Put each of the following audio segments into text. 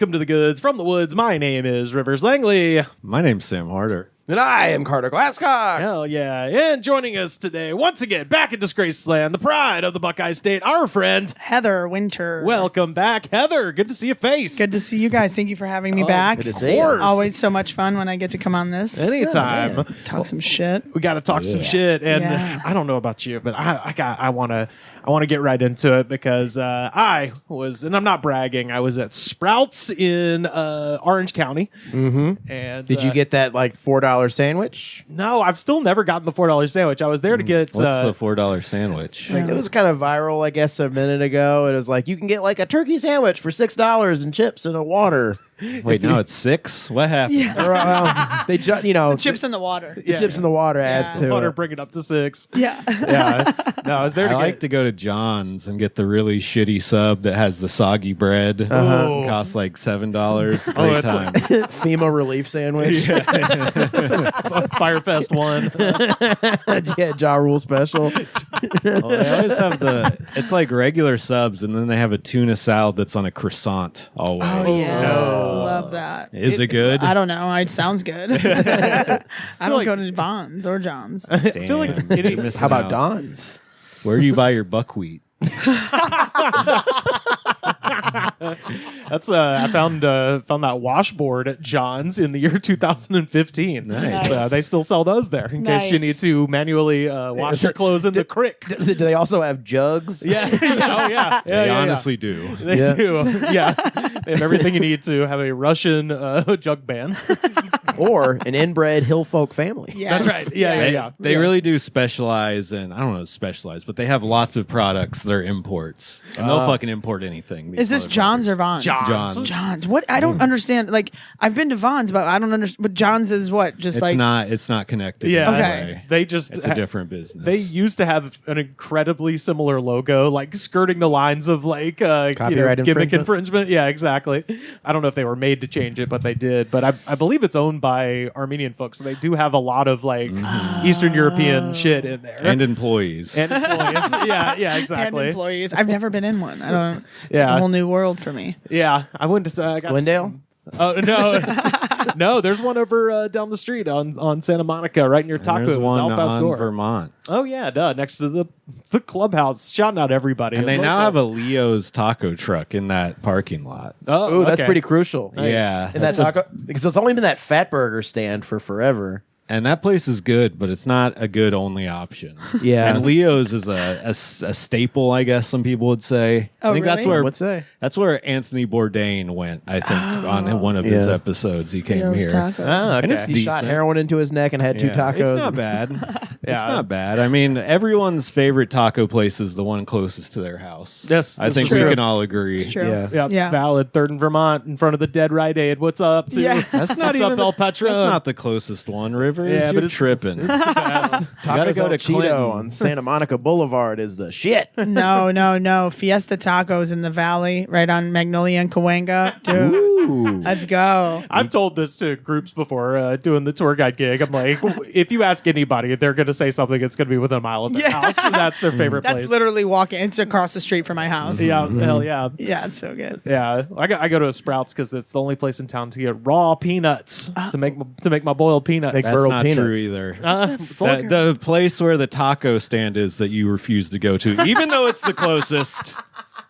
Welcome to the Goods from the Woods. My name is Rivers Langley. My name's Sam Harder. And I am Carter Glasscock. Hell yeah. And joining us today, once again, back in Disgraceland, the pride of the Buckeye State, our friend, Heather Winter. Welcome back, Heather. Good to see your face. Good to see you guys. Thank you for having me back. Good to see you. Always so much fun when I get to come on this. Anytime. Talk some shit. We got to talk some shit. And I don't know about you, but I want to get right into it because I was, and I'm not bragging, I was at Sprouts in Orange County. Mm-hmm. And did you get that like $4 sandwich? No, I've still never gotten the $4 sandwich. I was there to get... What's the $4 sandwich? Like, it was kind of viral, I guess, a minute ago. It was like, you can get like a turkey sandwich for $6 and chips and a water. Wait, now it's $6? What happened? Yeah. They the Chips in the water. chips in the water adds to water, it. bring it up to $6. Yeah. Yeah. No, I was there I like to go to John's and get the really shitty sub that has the soggy bread. Uh-huh. It costs like $7 Oh, every it's time. FEMA relief sandwich. Firefest 1. Yeah, Ja Rule special. Well, they always have it's like regular subs, and then they have a tuna salad that's on a croissant always. Oh, yeah. No. Love that. Is it good? I don't know. It sounds good. I don't go to Vons or John's. Damn, feel like you're missing How about out. Don's? Where do you buy your buckwheat? That's I found that washboard at John's in the year 2015. Nice. They still sell those there in case you Nice. need to manually wash your clothes in the creek. Do they also have jugs? Yeah. Oh yeah. They honestly do. They Yeah. do. Yeah. They have everything you need to have a Russian jug band. Or an inbred hill folk family? Yes. That's right. Yeah, Yes. yeah. They really do specialize in, I don't know, specialize, but they have lots of products that are imports. And they'll fucking import anything. these Is this motherfuckers. John's or Vons? John's. John's. What? I don't understand. Like, I've been to Vons, but I don't understand. But John's is what? Just It's not connected. Yeah. in that Okay. way. They just It's a different business. They used to have an incredibly similar logo, like skirting the lines of like Copyright gimmick infringement? infringement. Yeah, exactly. I don't know if they were made to change it, but they did. But I believe it's owned by Armenian folks, so they do have a lot of like Eastern European shit in there and employees. And employees. Yeah, and exactly. employees. I've never been in one. I don't. It's Yeah. like a whole new world for me. Yeah, I went to I got Glendale? Oh no, no! There's one over down the street on Santa Monica, right near And there's Tacos, one South on Door. Vermont. Oh yeah, next to the clubhouse. Shouting out everybody. And they Local. now have a Leo's taco truck in that parking lot. Oh, Ooh, that's okay. pretty crucial. Nice. Yeah. And that taco, because it's only been that fat burger stand for forever. And that place is good, but it's not a good only option. Yeah. And Leo's is a staple, I guess some people would say. Oh, I think really? that's where What's that? that's where Anthony Bourdain went, I think, on one of his Yeah. episodes. He came Leo's here. Tacos. Ah, okay. And it's He shot decent. heroin into his neck and had two Yeah. tacos. It's not bad. It's Yeah. not bad. I mean, everyone's favorite taco place is the one closest to their house. Yes, I this think is we true. can all agree. It's true. Yeah. Yeah, Yeah. valid. Third in Vermont, in front of the Dead Rite Aid. What's up? Too? Yeah. That's not What's even up, El Petro? That's not the closest one, Rivers. Yeah, You're but it's- tripping. Best. You gotta Tacos go El to Cheeto Clinton. on Santa Monica Boulevard is the shit. No. Fiesta Tacos in the Valley, right on Magnolia and Cahuenga. Dude, Ooh. let's go. I've told this to groups before doing the tour guide gig. I'm like, if you ask anybody, they're going to say something that's going to be within a mile of their Yeah. house. That's their favorite That's place. literally walking. It's across the street from my house. Yeah, hell yeah. Yeah, it's so good. Yeah, I go to a Sprouts because it's the only place in town to get raw peanuts to make my boiled peanuts. Like That's Burl not peanuts. true either. It's all- The place where the taco stand is that you refuse to go to, even though it's the closest,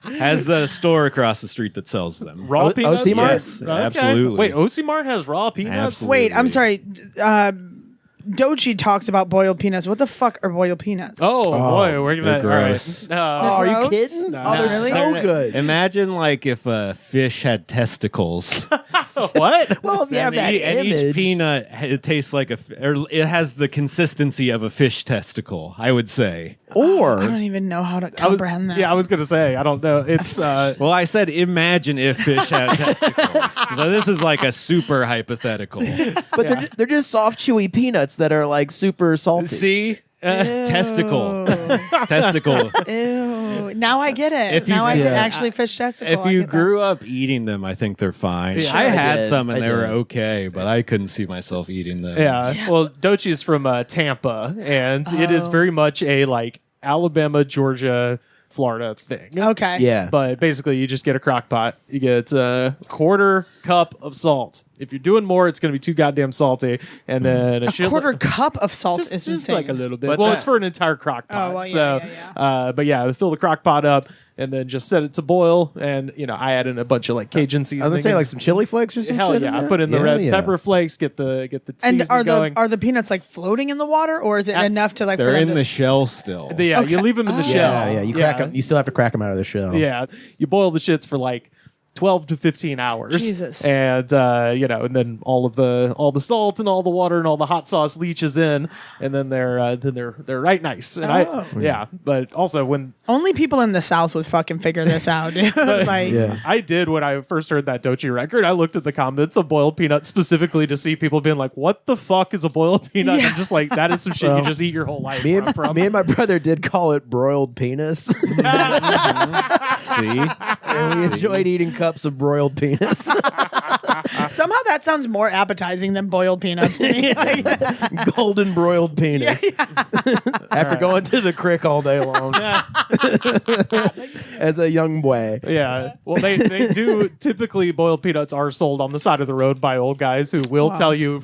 has the store across the street that sells them. raw O- peanuts. OC Mart? Yes, Okay. absolutely. Wait, OC Mart has raw peanuts. Absolutely. Wait, I'm sorry. Dochi talks about boiled peanuts. What the fuck are boiled peanuts? Oh, boy, we're gonna. they're all right. gross. Oh, are you Gross? kidding? No. Oh, they're Not so really. good. Imagine like if a fish had testicles. What? Well, if you have that and each image. peanut it tastes like or it has the consistency of a fish testicle, I would say. I Or don't even know how to I was- comprehend that. Yeah, I was gonna say. I don't know. It's Well, I said imagine if fish had testicles. So this is like a super hypothetical. but they're just soft, chewy peanuts that are like super salty. See? Testicle. Testicle. Ew. Now I get it. If you- Now I get Yeah. actually fish testicle. If I you get that. grew up eating them, I think they're fine. Yeah, I I had did. some and I they were did. okay, but I couldn't see myself eating them. yeah. Well, Dochi's from Tampa, and it is very much a like Alabama, Georgia Florida thing. Okay. Yeah. But basically, you just get a crock pot. You get a quarter cup of salt. If you're doing more, it's going to be too goddamn salty. And then A quarter cup of salt is just insane. like a little bit. But Well, that- it's for an entire crock pot. Oh, well, yeah, so, but yeah, fill the crock pot up and then just set it to boil. And, I add in a bunch of like Cajun seasoning. I was gonna say like some chili flakes or some Hell shit. yeah. in I there? put in the Yeah, red yeah. pepper flakes, get the And seasoning going. are the peanuts like floating in the water, or is it enough to like? for They're them in to- the shell still. Yeah, you leave them in the shell. Yeah, yeah. You crack them. You still have to crack them out of the shell. Yeah, you boil the shits for like 12 to 15 hours. Jesus. And and then all the salt and all the water and all the hot sauce leaches in, and then they're right nice. And but also when Only people in the South would fucking figure this out, dude. Like, Yeah. I did when I first heard that Dochi record, I looked at the comments of boiled peanuts specifically to see people being like, "What the fuck is a boiled peanut?" Yeah. And I'm just like, that is some shit you just eat your whole life Me from. and my brother did call it broiled penis. See? And we enjoyed eating cups of broiled penis. somehow that sounds more appetizing than boiled peanuts to me. Like, Golden broiled penis. After going to the crick all day long. As a young boy. Yeah. Well, they do typically boiled peanuts are sold on the side of the road by old guys who will tell you,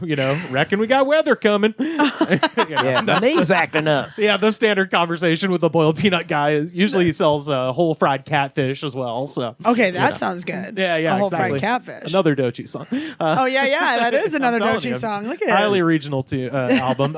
reckon we got weather coming. Yeah, my knee's acting up. Yeah, the standard conversation with the boiled peanut guy is usually he sells whole fried catfish as well. So okay, that sounds good. yeah, A whole exactly. fried catfish. Another Dochi song. Oh yeah, that is another telling Dochi you, song. Look at highly it. regional album.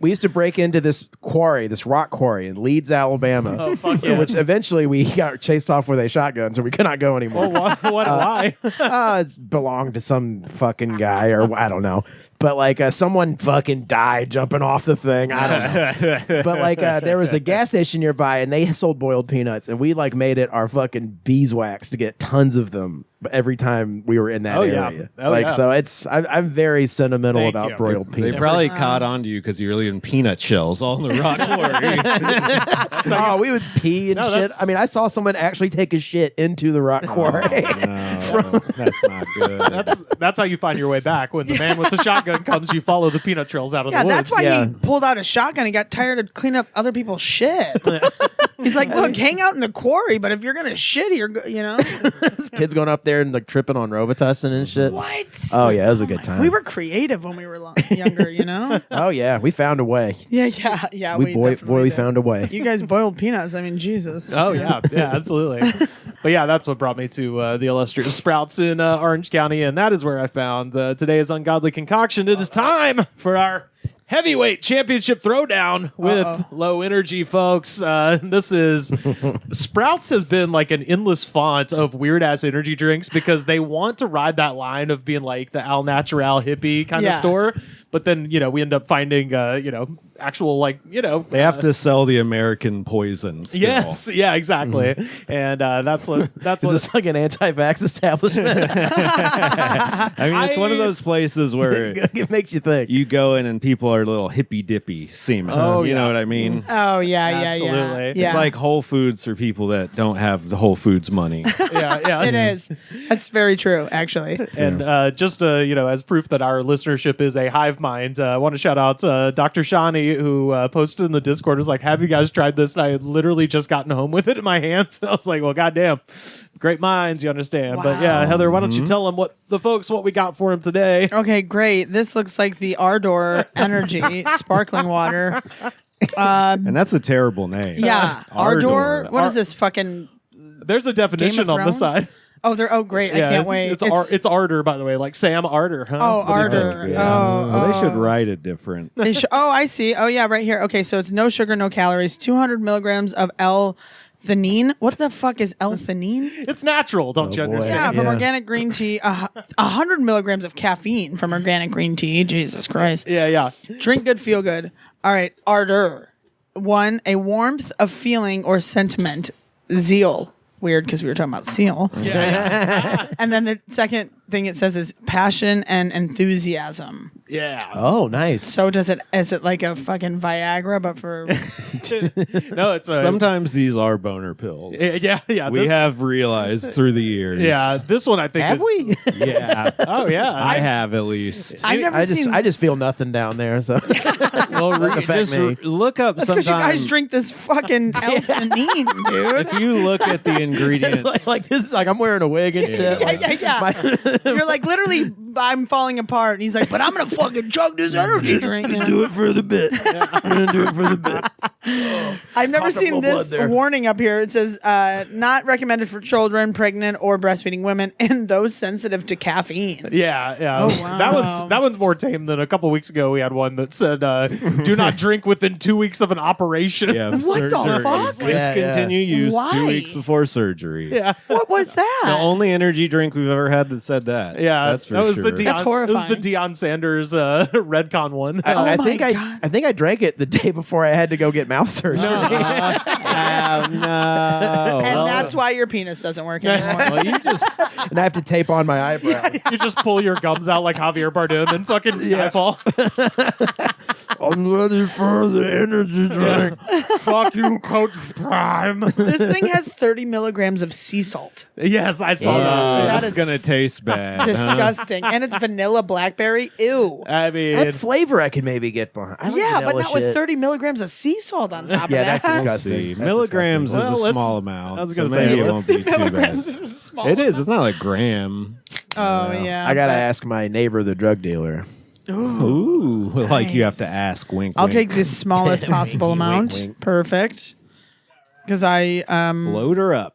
We used to break into this quarry, this rock quarry in Leeds, Alabama. Oh fuck Which yes. eventually we got chased off with a shotgun, so we could not go anymore. Well, why? It belonged to some fucking guy, or I don't know. But like someone fucking died jumping off the thing. I don't know. But like there was a gas station nearby, and they sold boiled peanuts, and we like made it our fucking beeswax to get tons of them every time we were in that area. So it's I'm very sentimental Thank about you. broiled They peanuts. probably caught on to you because you were leaving peanut shells all in the rock quarry. We would pee and No, shit. that's- I mean, I saw someone actually take a shit into the rock quarry. No, that's not good. That's how you find your way back. When the man with the shotgun comes, you follow the peanut trails out of Yeah, the woods. that's why Yeah. he pulled out a shotgun. He got tired of cleaning up other people's shit. He's like, look, hang out in the quarry, but if you're gonna shit, Kids going up there and like tripping on Robitussin and shit. What? Oh yeah, it was a good time. We were creative when we were younger, Oh yeah, we found a way. Yeah. we definitely did. found a way. You guys boiled peanuts. I mean, Jesus. Oh yeah, absolutely. But yeah, that's what brought me to the illustrious Sprouts in Orange County, and that is where I found today's ungodly concoction. It is time for our heavyweight championship throwdown with low energy folks. This is Sprouts has been like an endless font of weird ass energy drinks because they want to ride that line of being like the al natural hippie kind of Yeah. store, but then we end up finding actual They have to sell the American poison still. yes, yeah, exactly. And that's Is what this like an anti-vax establishment? I mean, it's one of those places where It makes you think. you go in and people are a little hippy dippy seeming. Oh, you know yeah. what I mean? Oh yeah. Absolutely. Yeah. It's like Whole Foods for people that don't have the Whole Foods money. yeah. it is. That's very true, actually. And just as proof that our listenership is a hive mind, I want to shout out Dr. Shani, who posted in the Discord, was like, "Have you guys tried this?" And I had literally just gotten home with it in my hands. I was like, "Well, goddamn, great minds, you understand." But yeah, Wow. Heather, why don't you tell them what we got for him today? Okay, great. This looks like the Ardor Energy sparkling water. And that's a terrible name. Yeah, Ardor. What is this fucking? There's a definition on the Thrones? side. Oh, great! I can't wait. It's Ardor, by the way, like Sam Ardor. Huh? Oh, Ardor. Well, they should write it different. I see. Oh, yeah, right here. Okay, so it's no sugar, no calories, 200 milligrams of L-theanine. What the fuck is L-theanine? It's natural, don't you boy. understand? Yeah, from Yeah. organic green tea. 100 milligrams of caffeine from organic green tea. Jesus Christ. Yeah. Drink good, feel good. All right, Ardor. 1, a warmth of feeling or sentiment. Zeal. Weird because we were talking about seal. Yeah. And then the second thing it says is passion and enthusiasm. Yeah. Oh, nice. So is it like a fucking Viagra, but for No, it's a Sometimes these are boner pills. yeah. We have realized through the years. Yeah, this one I think Have we? Yeah. Oh yeah, I have at least. I've never seen. I just feel nothing down there. So Well, affect just me. look up That's because you sometime. guys drink this fucking L-theanine, dude. If you look at the ingredients, like this, like I'm wearing a wig and shit. Yeah, Like, yeah. You're like literally, I'm falling apart, and he's like, "But I'm gonna fucking chug this energy drink." You know? do it for the bit. I'm gonna do it for the bit. I've never seen Comfortable this blood there. warning up here. It says, "Not recommended for children, pregnant, or breastfeeding women, and those sensitive to caffeine." Yeah. Oh, wow. That one's more tame than a couple weeks ago. We had one that said, "Do not drink within 2 weeks of an operation." yeah, What the surgery. fuck? Discontinue use Why? 2 weeks before surgery. Yeah. What was that? The only energy drink we've ever had that said that. Yeah, that's for that was sure. the Deion, That's horrifying. It was the Deion Sanders Redcon one. I my think God. I think I drank it the day before I had to go get mouth surgery. Oh, no. and that's why your penis doesn't work anymore. Well, you just And I have to tape on my eyebrows. You just pull your gums out like Javier Bardem and fucking Skyfall. I'm ready for the energy drink. Fuck you, Coach Prime. This thing has 30 milligrams of sea salt. Yes, I saw that. That that's is gonna taste bad. huh? Disgusting. And it's vanilla blackberry. Ew. I mean, That flavor I can maybe get behind. I like Yeah, but vanilla not with shit. 30 milligrams of sea salt on top Yeah, of that's that. disgusting. See, That's milligrams disgusting. is Well, a let's- small amount. I was so gonna say, maybe it let's- won't be too bad. Milligrams is small. It is. It's not like gram. Oh, yeah. I gotta but- ask my neighbor, the drug dealer. Ooh, like you have to Nice. ask. Wink. I'll wink. take the smallest possible Wink, amount. wink. Perfect. Because I Load her up.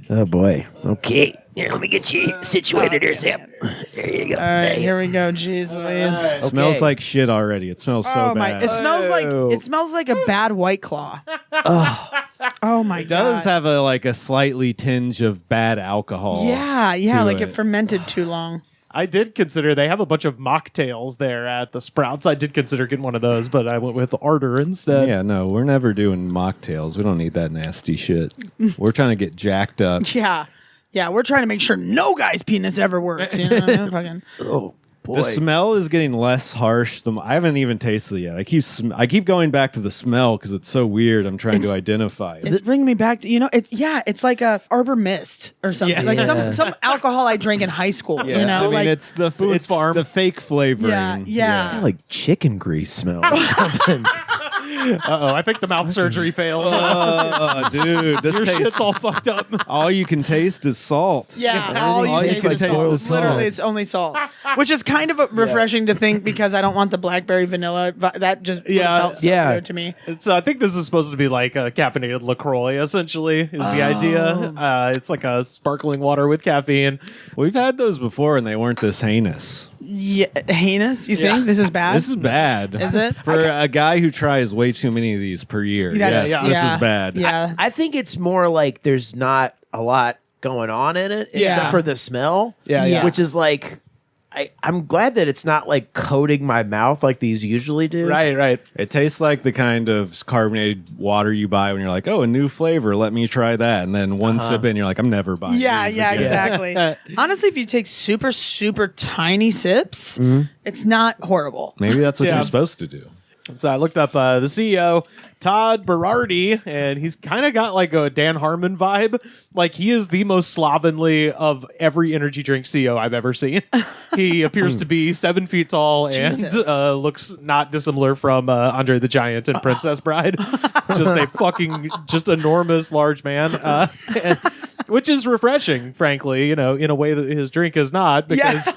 Oh boy. Okay. Here, let me get you situated here, Sam. There you go. all right, here we go. Jeez Louise. It smells like shit already. It smells so Oh my! bad. It smells like a bad White Claw. Oh my It does god! have a slightly tinge of bad alcohol. Yeah, to like it it. fermented too long. I did consider they have a bunch of mocktails there at the Sprouts. I did consider getting one of those, but I went with Ardor instead. Yeah, no, we're never doing mocktails. We don't need that nasty shit. We're trying to get jacked up. Yeah, we're trying to make sure no guy's penis ever works. You know, fucking. Oh boy. The smell is getting less harsh. I haven't even tasted it yet. I keep going back to the smell because it's so weird. I'm trying to identify it. It's bringing me back to it's like a Arbor Mist or something. Yeah. Like Yeah. some alcohol I drank in high school. You know, I mean, like it's the Boone's Farm. the fake flavoring. Yeah. Kinda like chicken grease smell or something. Uh-oh, I think the mouth surgery failed. Oh, dude, this Your tastes. shit's all fucked up. All you can taste is salt. Yeah, all you Everything taste tastes is like salt. salt. Literally, it's only salt, which is kind of refreshing to think because I don't want the blackberry vanilla. That just would've Yeah. felt so Yeah. weird to me. It's, I think this is supposed to be like a caffeinated LaCroix, essentially, is the idea. It's like a sparkling water with caffeine. We've had those before, and they weren't this heinous. Yeah, heinous. You Yeah. think this is bad? This is bad. Is it? For a guy who tries way too many of these per year? That's- Yes, this is bad. Yeah, I think it's more like there's not a lot going on in it Yeah. except for the smell. Yeah. Which is like I'm glad that it's not like coating my mouth like these usually do. Right. It tastes like the kind of carbonated water you buy when you're like, oh, a new flavor, let me try that. And then one sip in, you're like, I'm never buying yeah, these yeah, again. exactly. Honestly, if you take super, super tiny sips, it's not horrible. Maybe that's what Yeah. you're supposed to do. So I looked up the CEO, Todd Berardi, and he's kind of got like a Dan Harmon vibe. Like he is the most slovenly of every energy drink CEO I've ever seen. He appears to be 7 feet tall and Jesus. looks not dissimilar from Andre the Giant and Princess Bride. Just a fucking, just enormous, large man. And, which is refreshing, frankly, in a way that his drink is not, because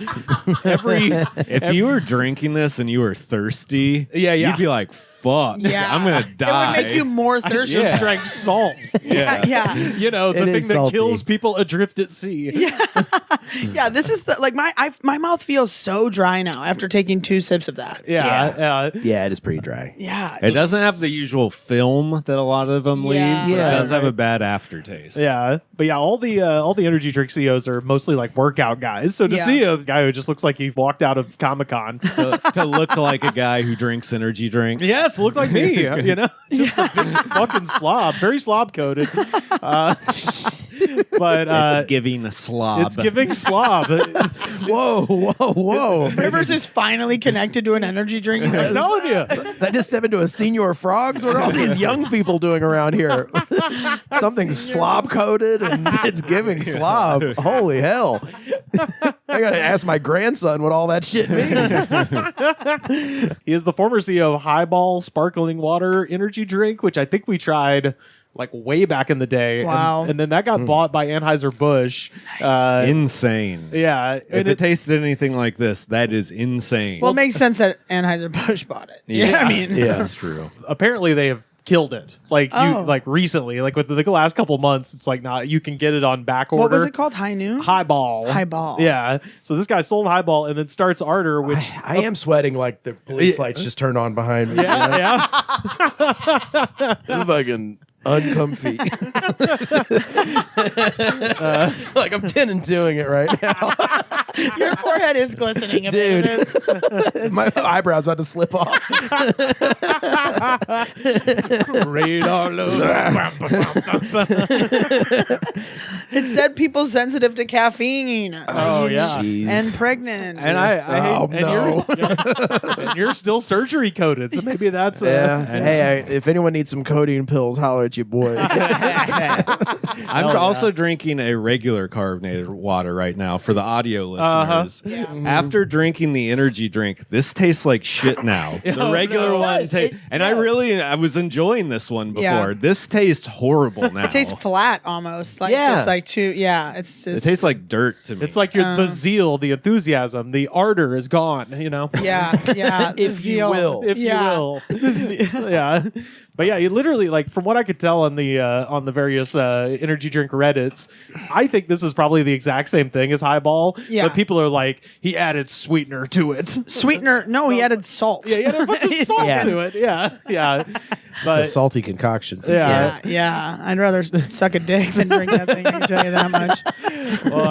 If you were drinking this and you were thirsty, Yeah. you'd be like, fuck, Yeah, I'm going to die. It would make you more thirsty. just drank salt. Yeah. The It thing is that salty. kills people adrift at sea. Yeah, this is my mouth feels so dry now after taking 2 sips of that. Yeah. Yeah, it is pretty dry. Yeah, It doesn't have the usual film that a lot of them leave, Yeah. but Yeah, it does have right. a bad aftertaste. Yeah, but yeah, all the energy drink CEOs are mostly like workout guys. So to Yeah. see a guy who just looks like he walked out of Comic-Con, to look like a guy who drinks energy drinks. yes, look like me, just a big fucking slob, very slob-coded. But it's giving a slob. It's giving slob. Whoa. Rivers is finally connected to an energy drink. He's I'm like, telling you. Did I just step into a senior frogs? What are all these young people doing around here? Something's slob-coded and it's giving slob. Holy hell. I got to ask my grandson what all that shit means. He is the former CEO of Highball Sparkling Water Energy Drink, which I think we tried like way back in the day. Wow. And then that got bought by Anheuser-Busch. Insane. Yeah. If And it tasted anything like this, that is insane. well, it makes sense that Anheuser-Busch bought it. Yeah, I mean, That's true. apparently they have killed it. Like Oh. like recently, like with the last couple months, it's like not you can get it on back order. what was it called? High Noon? Highball. Highball. Yeah. So this guy sold Highball and then starts Ardor, which I am sweating like the police lights just turned on behind me. yeah. It's fucking uncomfy. Like I'm 10 and doing it right now. Your forehead is glistening. a bit. Dude. It is. My eyebrow's about to slip off. Radar low. It said people sensitive to caffeine. Oh, yeah. And pregnant. And I hate And no. and you're still surgery coded, so maybe that's Yeah. Hey, if anyone needs some codeine pills, holler at your boy. I'm also drinking a regular carbonated water right now for the audio listeners. After drinking the energy drink, this tastes like shit now. The regular one, I was enjoying this one before. Yeah. This tastes horrible now. it tastes flat almost. Like Yeah. just like too. Yeah. It's just. It tastes like dirt to me. It's like the zeal, the enthusiasm, the ardor is gone, you know? Yeah. Yeah. the If you zeal. will. If Yeah. you will. Yeah. But yeah, you literally, like, from what I could tell on the various energy drink Reddits, I think this is probably the exact same thing as Highball. Yeah. But people are like, he added sweetener to it. Sweetener. No, he added salt. Yeah, he added a bunch of salt Yeah. to it. Yeah, yeah. But It's a salty concoction. For yeah. Yeah. I'd rather suck a dick than drink that thing. I can tell you that much. Well,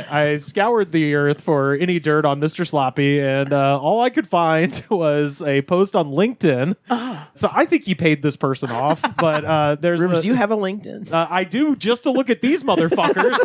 I scoured the earth for any dirt on Mr. Sloppy, and all I could find was a post on LinkedIn. So I think he paid this person off, but there's Rivers, a- do you have a LinkedIn? I do, just to look at these motherfuckers.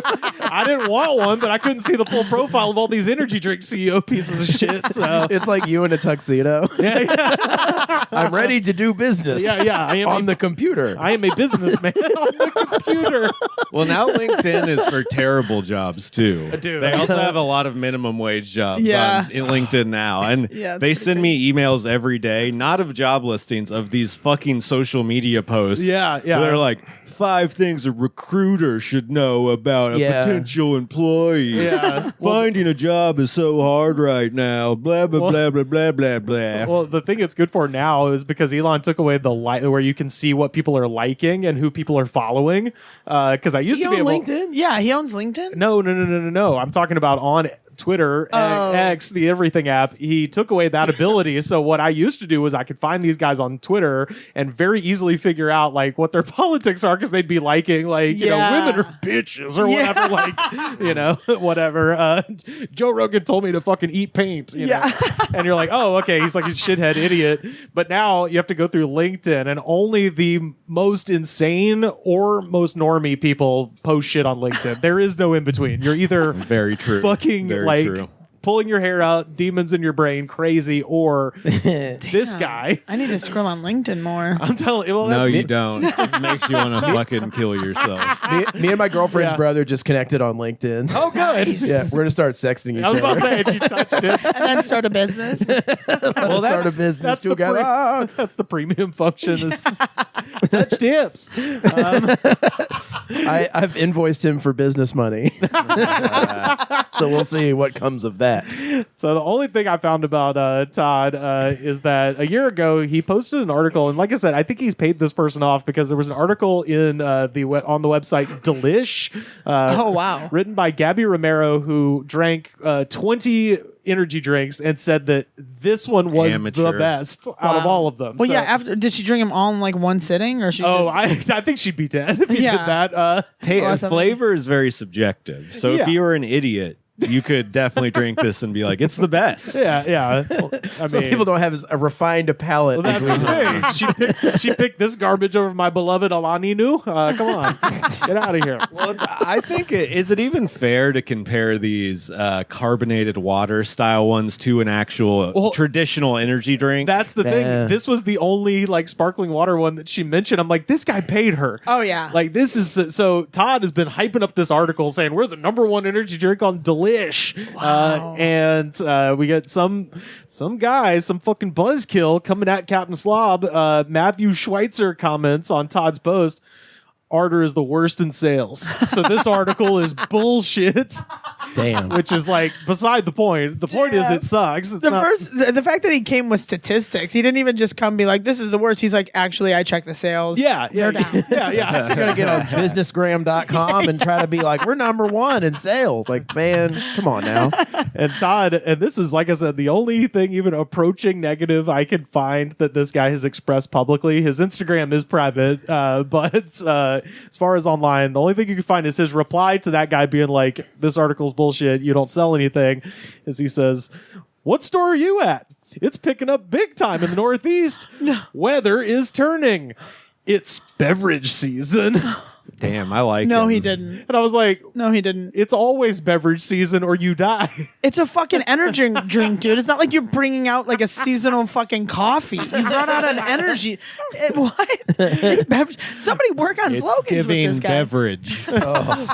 I didn't want one, but I couldn't see the full profile of all these energy drink CEO pieces of shit. So It's like you in a tuxedo. yeah. I'm ready to do business. Yeah. I am on the computer. I am a businessman on the computer. well, now LinkedIn is for terrible jobs too. Dude. They also have a lot of minimum wage jobs Yeah. on LinkedIn now, and Yeah, it's they pretty send me emails every day, not of job listings, of these fucking social media posts. Yeah. They're like 5 things a recruiter should know about a Yeah. potential employee. Yeah. Finding a job is so hard right now. Blah blah Well- blah blah blah blah blah. Well, the thing it's good for now is because Elon took away the where you can see what people are liking and who people are following. Because I used to be able. LinkedIn. Yeah, he owns LinkedIn. No. I'm talking about on Twitter, Oh. X, the everything app. He took away that ability. So what I used to do was I could find these guys on Twitter and very easily figure out like what their politics are because they'd be liking like you know Yeah. women are bitches or Yeah. whatever like you know whatever. Joe Rogan told me to fucking eat paint. You know? And you're like, oh, okay, he's like a shithead idiot. But now you have to go through LinkedIn, and only the most insane or most normie people post shit on LinkedIn. There is no in between. You're either Very true. fucking Very like true. pulling your hair out, demons in your brain, crazy, or this guy. I need to scroll on LinkedIn more. I'm telling you. Well, No, that's you don't. It makes you want to fucking kill yourself. Me and my girlfriend's Yeah. brother just connected on LinkedIn. oh, good. Yeah, we're gonna start sexting each I was other. about to say if you touched it. And then start a business. Well, start a business That's the together. that's the premium function. Is touch tips. I've invoiced him for business money, so we'll see what comes of that. So the only thing I found about Todd is that a year ago he posted an article, and like I said, I think he's paid this person off because there was an article in on the website Delish. Oh, wow. Written by Gabby Romero, who drank 20 energy drinks and said that this one was the Amateur. best out of all of them. Well, So- yeah. After did she drink them all in like one sitting, or she? Oh, just, I think she'd be dead if you Yeah. did that. I thought- Flavor is very subjective. So Yeah. if you were an idiot, you could definitely drink this and be like, it's the best. Yeah. Well, I Some mean, people don't have a refined palate. well, that's the thing. She picked this garbage over my beloved Alaninu. Come on, get out of here. Well, I think is it even fair to compare these carbonated water style ones to an actual traditional energy drink? That's the thing. This was the only like sparkling water one that she mentioned. I'm like, this guy paid her. Oh yeah. Like this is so. Todd has been hyping up this article saying we're the #1 energy drink on Delish, and we get some guy, some fucking buzzkill coming at Captain Slob. Matthew Schweitzer comments on Todd's post. Ardor is the worst in sales. So this article is bullshit. Damn. Which is like beside the point. The point is it sucks. It's The fact that he came with statistics, he didn't even just come be like, this is the worst. He's like, actually, I checked the sales. They're down. Yeah. You're gonna get on businessgram.com and try to be like, we're #1 in sales. Like, man, come on now. And Todd, and this is, like I said, the only thing even approaching negative I can find that this guy has expressed publicly. His Instagram is private, but as far as online, the only thing you can find is his reply to that guy being like, this article's bullshit, you don't sell anything, is he says, what store are you at? It's picking up big time in the Northeast. Weather is turning. It's beverage season. Damn, I like No, him. he didn't. And I was like, No, he didn't. it's always beverage season or you die. It's a fucking energy drink, dude. It's not like you're bringing out like a seasonal fucking coffee. You brought out an energy. What? It's beverage. Somebody work on It's slogans with giving this guy. beverage.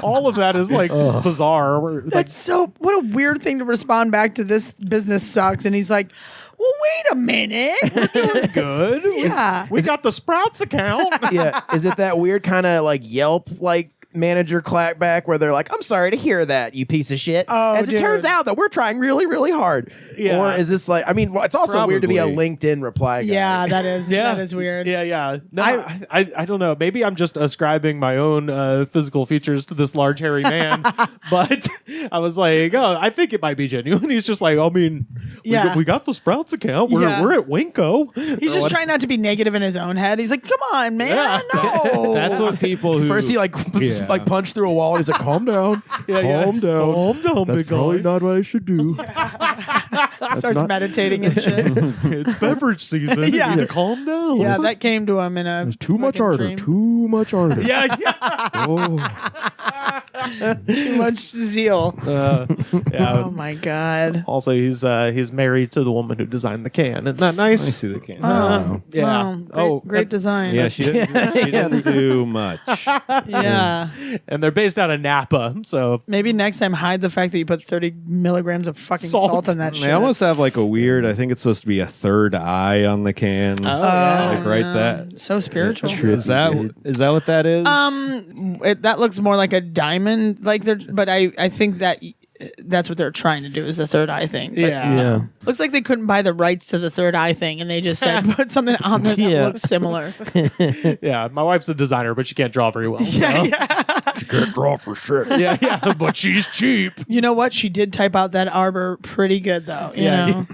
All of that is like just bizarre. Like, That's so. What a weird thing to respond back to. This business sucks, and he's like, "Well, wait a minute. good. Yeah. We got the Sprouts account. Yeah. Is it that weird kind of like Yelp like manager clapback where they're like, I'm sorry to hear that, you piece of shit. Oh, As it dude. turns out that we're trying really, really hard. Yeah. Or is this like, I mean, it's also weird to be a Probably. LinkedIn reply guy. Yeah, that is. That is weird. Yeah. No, I don't know. Maybe I'm just ascribing my own physical features to this large hairy man. But I was like, oh, I think it might be genuine. He's just like, I mean, we got the Sprouts account. We're at Winco. He's just trying not to be negative in his own head. He's like, come on, man. No. That's what people who First he like punched through a wall and he's like, calm down. Calm down. Calm down, That's big probably guy. not what I should do. Starts meditating and shit. It's beverage season. Yeah. You need to calm down. Yeah, that came to him in a. There's too much fucking ardor. dream. Too much ardor. Yeah. Oh. Too much zeal. Yeah. Oh my god. Also, he's married to the woman who designed the can. Isn't that nice? I see the can. Yeah. Wow, great design. Yeah, she didn't do much. Yeah. And they're based out of Napa, so Maybe next time hide the fact that you put 30 milligrams of fucking Salt. salt in that shit. They almost have like a weird, I think it's supposed to be a third eye on the can. yeah. Like right that. So spiritual. Is that what that is? That looks more like a diamond, like but I think that that's what they're trying to do is the third eye thing. But yeah. looks like they couldn't buy the rights to the third eye thing, and they just said put something on there that looks similar. Yeah. My wife's a designer, but she can't draw very well. She can't draw for shit. Yeah. But she's cheap. You know what? She did type out that arbor pretty good, though. You know,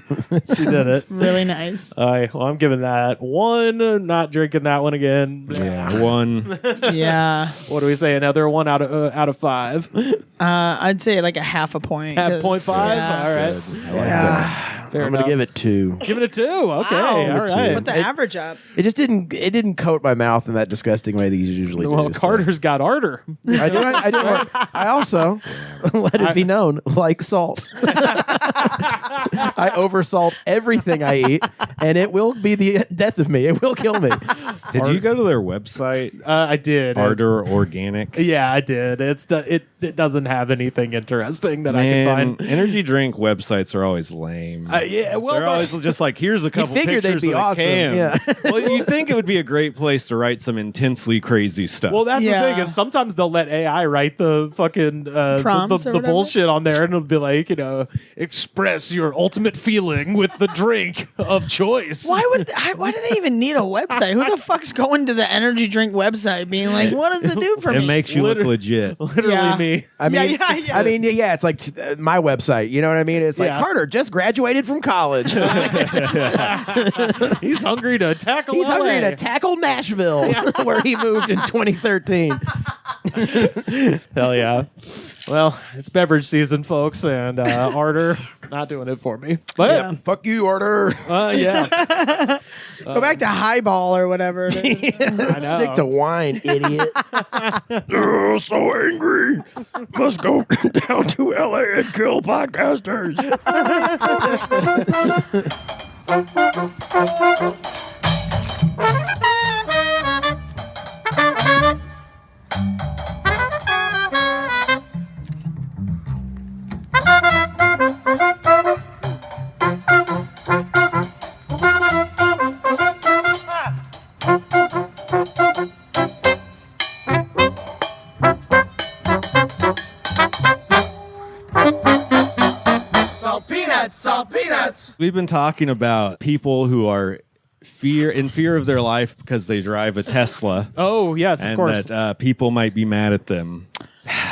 She did it. really nice. Well, I'm giving that 1. Not drinking that one again. yeah, one. Yeah, What do we say? Another 1 out of 5. I'd say like a half a point. At 'cause- 0.5. Yeah. All right. Yeah. Fair I'm going to give it 2. Give it a 2. Okay. Wow. All right. Put the average up. It just didn't coat my mouth in that disgusting way that you usually Well, do. so. Carter's got ardor. I also let it be known like salt. I oversalt everything I eat, and it will be the death of me. It will kill me. Did you go to their website? I did. Ardor Organic. Yeah, I did. It doesn't have anything interesting that I can Man, find. energy drink websites are always lame. Yeah, well, They're always just like, here's a couple figured they'd pictures be of a awesome, can. yeah. Well, you'd think it would be a great place to write some intensely crazy stuff. well, that's the Yeah. thing is sometimes they'll let AI write the fucking Prompts or the whatever? bullshit on there, and it'll be like, express your ultimate feeling with the drink of choice. Why do they even need a website? Who the fuck's going to the energy drink website being like, what does it do for it me? makes you look legit. Literally Yeah. me. I mean, Yeah. I mean, yeah, it's like my website. You know what I mean? It's like Yeah. Carter just graduated from college. He's hungry to tackle. He's LA. hungry to tackle Nashville, where he moved in 2013. Hell yeah. Well, it's beverage season, folks, and Ardor not doing it for me. But Yeah. Fuck you, Ardor. yeah. Go back to highball or whatever. It is. I know. Stick to wine, idiot. Oh, so angry. Must go down to LA and kill podcasters. We've been talking about people who are in fear of their life because they drive a Tesla. Oh, yes, of and course. that people might be mad at them.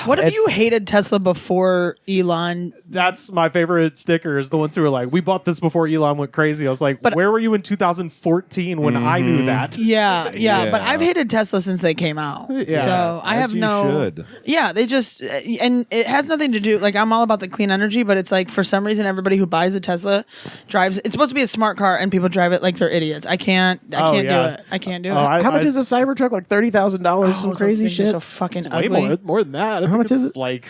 What if you hated Tesla before Elon? That's my favorite sticker is the ones who are like, we bought this before Elon went crazy. I was like, But- were you in 2014 when I knew that? Yeah, Yeah. but I've hated Tesla since they came out. Yeah. So I As have you no. should. Yeah, they just and it has nothing to do. Like I'm all about the clean energy, but it's like for some reason everybody who buys a Tesla drives. It's supposed to be a smart car, and people drive it like they're idiots. I can't Oh, do yeah. it. I can't do Oh, it. How much is a Cybertruck? Like $30,000? Some those crazy things are shit. so fucking Way ugly. more than that. I How think much is it's it? like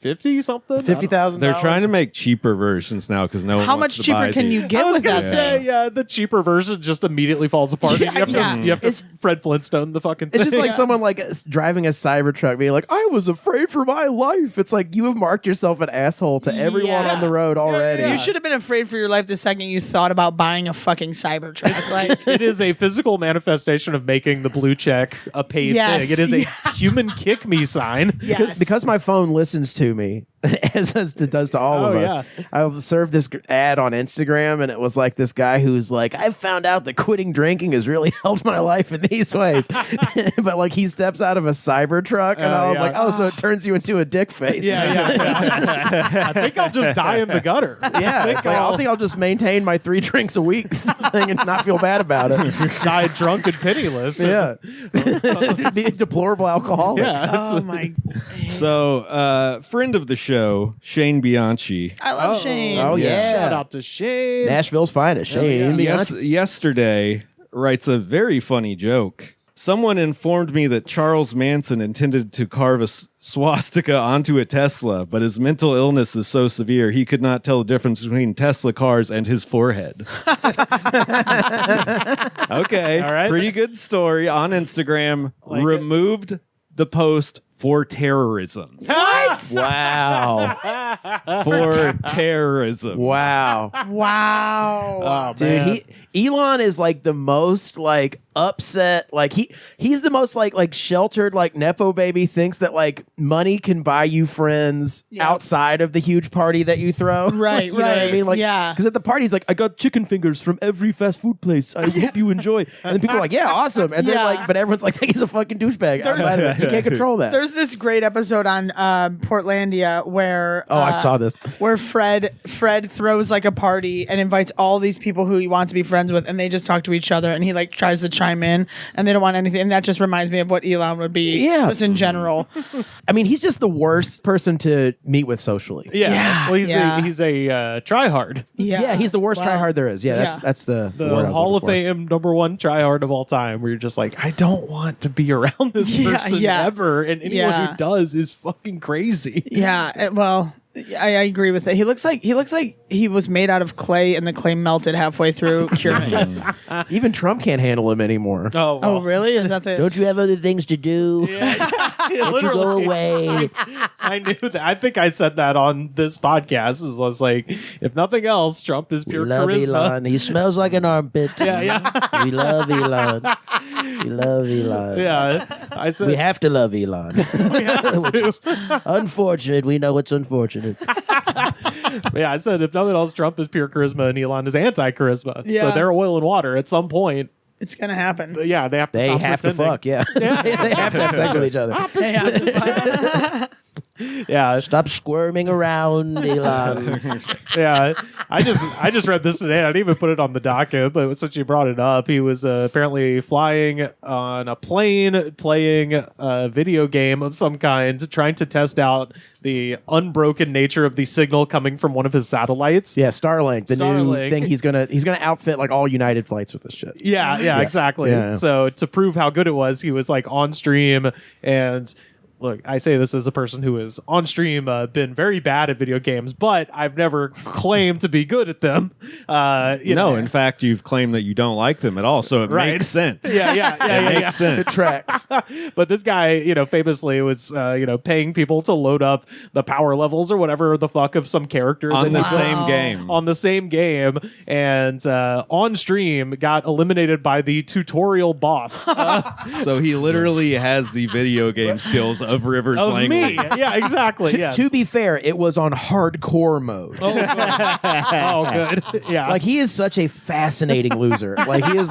50 something. $50,000. They're trying to make cheaper versions now because no one How wants much to buy cheaper can these. you get I was with gonna that say, thing? yeah, the cheaper version just immediately falls apart. Yeah, you have to It's- Fred Flintstone the fucking thing. It's just like someone like driving a Cybertruck being like, I was afraid for my life. It's like you have marked yourself an asshole to everyone Yeah. on the road already. yeah. You should have been afraid for your life the second you thought about buying a fucking Cybertruck. Like, it is a physical manifestation of making the blue check a paid Yes. thing. It is a human kick me sign. yes. Because my phone listens to me, as it does to all of Oh, us. I was served this ad on Instagram, and it was like this guy who's like, I've found out that quitting drinking has really helped my life in these ways. But like he steps out of a Cybertruck, and Oh, I was yeah. like, oh, so it turns you into a dick face. Yeah. I think I'll just die in the gutter. Yeah, it's like, I think I'll just maintain my 3 drinks a week thing and not feel bad about it. die drunk and penniless. Yeah, be a deplorable alcoholic. Yeah. oh my. So, friend of the show, Shane Bianchi. I love Shane. Oh, yeah. Shout out to Shane. Nashville's finest, Shane. Yesterday writes a very funny joke. Someone informed me that Charles Manson intended to carve a swastika onto a Tesla, but his mental illness is so severe he could not tell the difference between Tesla cars and his forehead. Okay, All right. pretty good story on Instagram. Like it. Removed the post for terrorism. What? Wow. For terrorism. Wow. Wow. Oh, Dude, man. Elon is like the most like upset, like he's the most like sheltered, like Nepo baby, thinks that like money can buy you friends Yeah. outside of the huge party that you throw. Right, You know what I right. mean? Like, Yeah. because at the party he's like, I got chicken fingers from every fast food place. I hope you enjoy. And then people are like, yeah, awesome. And then Yeah. like, but everyone's like, he's a fucking douchebag. There's- Outside of it. He can't control that. There's this great episode on Portlandia where I saw this. where Fred throws like a party and invites all these people who he wants to be friends with, and they just talk to each other, and he like tries to chime in, and they don't want anything, and that just reminds me of what Elon would be, Yeah. just in general. I mean, he's just the worst person to meet with socially. Yeah. Yeah, Well, yeah. he's a tryhard. Yeah, he's the worst Well, tryhard there is. Yeah, that's the The word I was Hall of looking for. Fame #1 tryhard of all time. Where you're just like, I don't want to be around this Yeah, person yeah. ever, and anyone Yeah. who does is fucking crazy. Yeah, well, I agree with it. He looks like he was made out of clay, and the clay melted halfway through curing it. Even Trump can't handle him anymore. Oh, well. Oh, really? Is that the? Don't you have other things to do? Yeah, Don't you go literally. away? I knew that. I think I said that on this podcast. Is was like, if nothing else, Trump is We pure love charisma. Elon. He smells like an armpit. Yeah. We love Elon. We love Elon. Yeah, I said We have to love Elon. we have to. Unfortunate. We know it's unfortunate. Yeah, I said if nothing else, Trump is pure charisma and Elon is anti-charisma. Yeah. So they're oil and water at some point. It's gonna happen. Yeah, they have to. They stop have pretending. to fuck. Yeah. They have to have sex with each other. Yeah, Stop squirming around, Elon. yeah. I just read this today. I didn't even put it on the docket, but since you brought it up, he was apparently flying on a plane, playing a video game of some kind, trying to test out the unbroken nature of the signal coming from one of his satellites. Yeah, Starlink, the new Starlink. thing. He's gonna outfit like all United flights with this shit. Yeah, exactly. Yeah. So to prove how good it was, he was like on stream and. Look, I say this as a person who has on stream been very bad at video games, but I've never claimed to be good at them. In fact, you've claimed that you don't like them at all, so it makes sense. Yeah. Makes sense. It tracks. But this guy, famously was, paying people to load up the power levels or whatever the fuck of some character On the that he same puts game. on the same game, and on stream got eliminated by the tutorial boss So he literally has the video game skills of Rivers of Langley. me. Yeah, exactly. Yes. To be fair, it was on hardcore mode. Oh, good. Yeah. Like he is such a fascinating loser. Like he is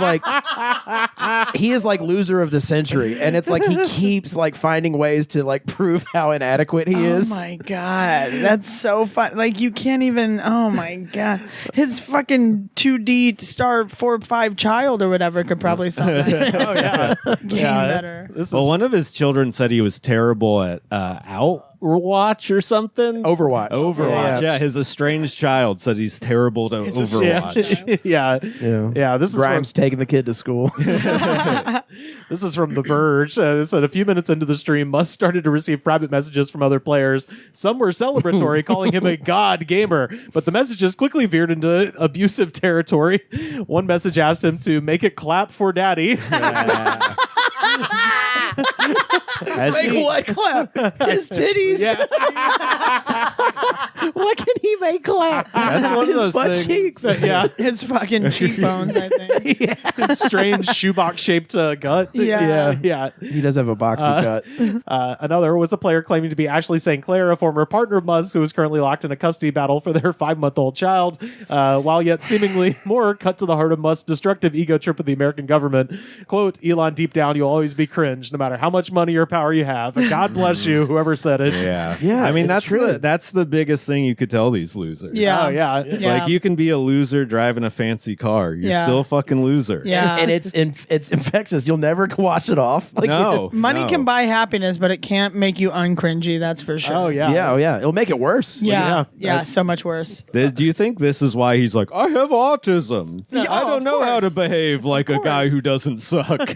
like loser of the century, and it's like he keeps like finding ways to like prove how inadequate he is. Oh my god, that's so fun! Like you can't even. Oh my god, his fucking 2D star 4-5 child or whatever could probably solve that oh yeah. game better. This Well, is one of his children said he was terrible at Outwatch or something. Overwatch. Overwatch. Yeah, his estranged child said he's terrible to His Overwatch. yeah. This is Grimes taking the kid to school. This is from The Verge. It said a few minutes into the stream, Musk started to receive private messages from other players. Some were celebratory, calling him a god gamer, but the messages quickly veered into abusive territory. One message asked him to make it clap for daddy. What clap? His titties. Yeah. What can he make clap? That's one of His those butt things. cheeks. Yeah. His fucking cheekbones, I think. His strange shoebox shaped gut. Yeah. He does have a boxy cut. Another was a player claiming to be Ashley St. Clair, a former partner of Musk, who is currently locked in a custody battle for their 5-month-old child, while yet seemingly more cut to the heart of Musk's destructive ego trip with the American government. Quote, Elon, deep down, you'll always be cringe, no matter how much money or power you have. God bless you, whoever said it. Yeah, I mean, it's true. that's the biggest thing you could tell these losers. Yeah. Oh, yeah. Yeah. Like you can be a loser driving a fancy car. You're Yeah. still a fucking loser. Yeah. And it's infectious. You'll never wash it off. Like, No. Money no. can buy happiness, but it can't make you uncringy. That's for sure. Oh, yeah. Yeah. It'll make it worse. Yeah, so much worse. Do you think this is why he's like, I have autism. Yeah, I don't of know how to course. behave like a guy course. who doesn't suck.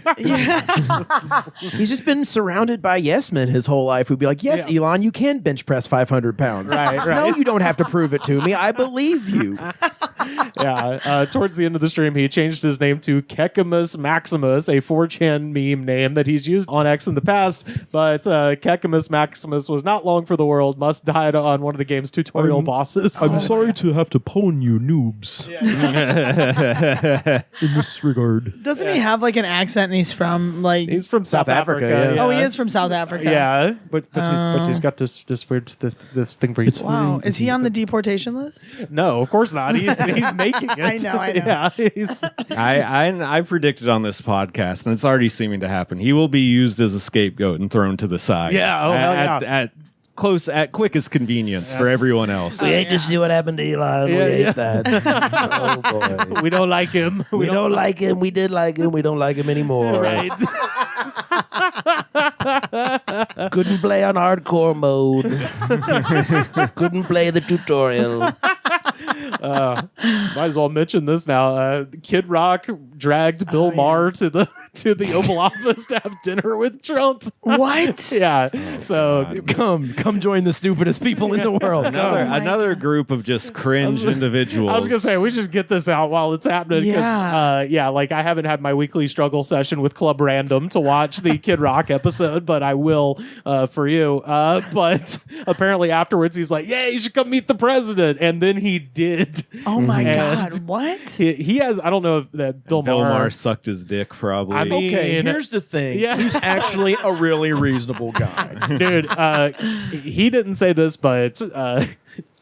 He's just been surrounded by yes men his whole life who'd be like, yes, Yeah. Elon, you can bench press 500 pounds. Right. No, you don't have to prove it to me. I believe you. Yeah. Towards the end of the stream, he changed his name to Kekimus Maximus, a 4chan meme name that he's used on X in the past. But Kekimus Maximus was not long for the world. Musk died on one of the game's tutorial bosses. sorry to have to pwn you noobs in this regard. Doesn't he have like an accent and he's from like. He's from South Africa. Africa, Oh, he is from South Africa. Yeah, but he's got this weird this thing where he's Wow. Is he on the deportation list? no, of course not. He's making it. I know. Yeah, he's I predicted on this podcast, and it's already seeming to happen. He will be used as a scapegoat and thrown to the side. Yeah, oh, hell yeah. At quickest convenience for everyone else. We hate to see what happened to Elon. Yeah, we hate yeah. that. Oh, boy. we don't like him. We don't like him. We did like him. We don't like him anymore. Right. Couldn't play on hardcore mode. Couldn't play the tutorial. Might as well mention this now. Kid Rock dragged Bill Maher to the Oval Office to have dinner with Trump. What? Yeah. So Come join the stupidest people in the world. Another group of just cringe individuals. I was gonna say we should get this out while it's happening. Yeah. Like I haven't had my weekly struggle session with Club Random to watch the Kid Rock episode, but I will for you. But apparently afterwards he's like, "Yeah, you should come meet the president," and then he did. Oh my And God. What? He has. I don't know if that Bill Bill Maher. Maher sucked his dick, probably. I mean, Okay, here's the thing. Yeah. He's actually a really reasonable guy. Dude, he didn't say this, but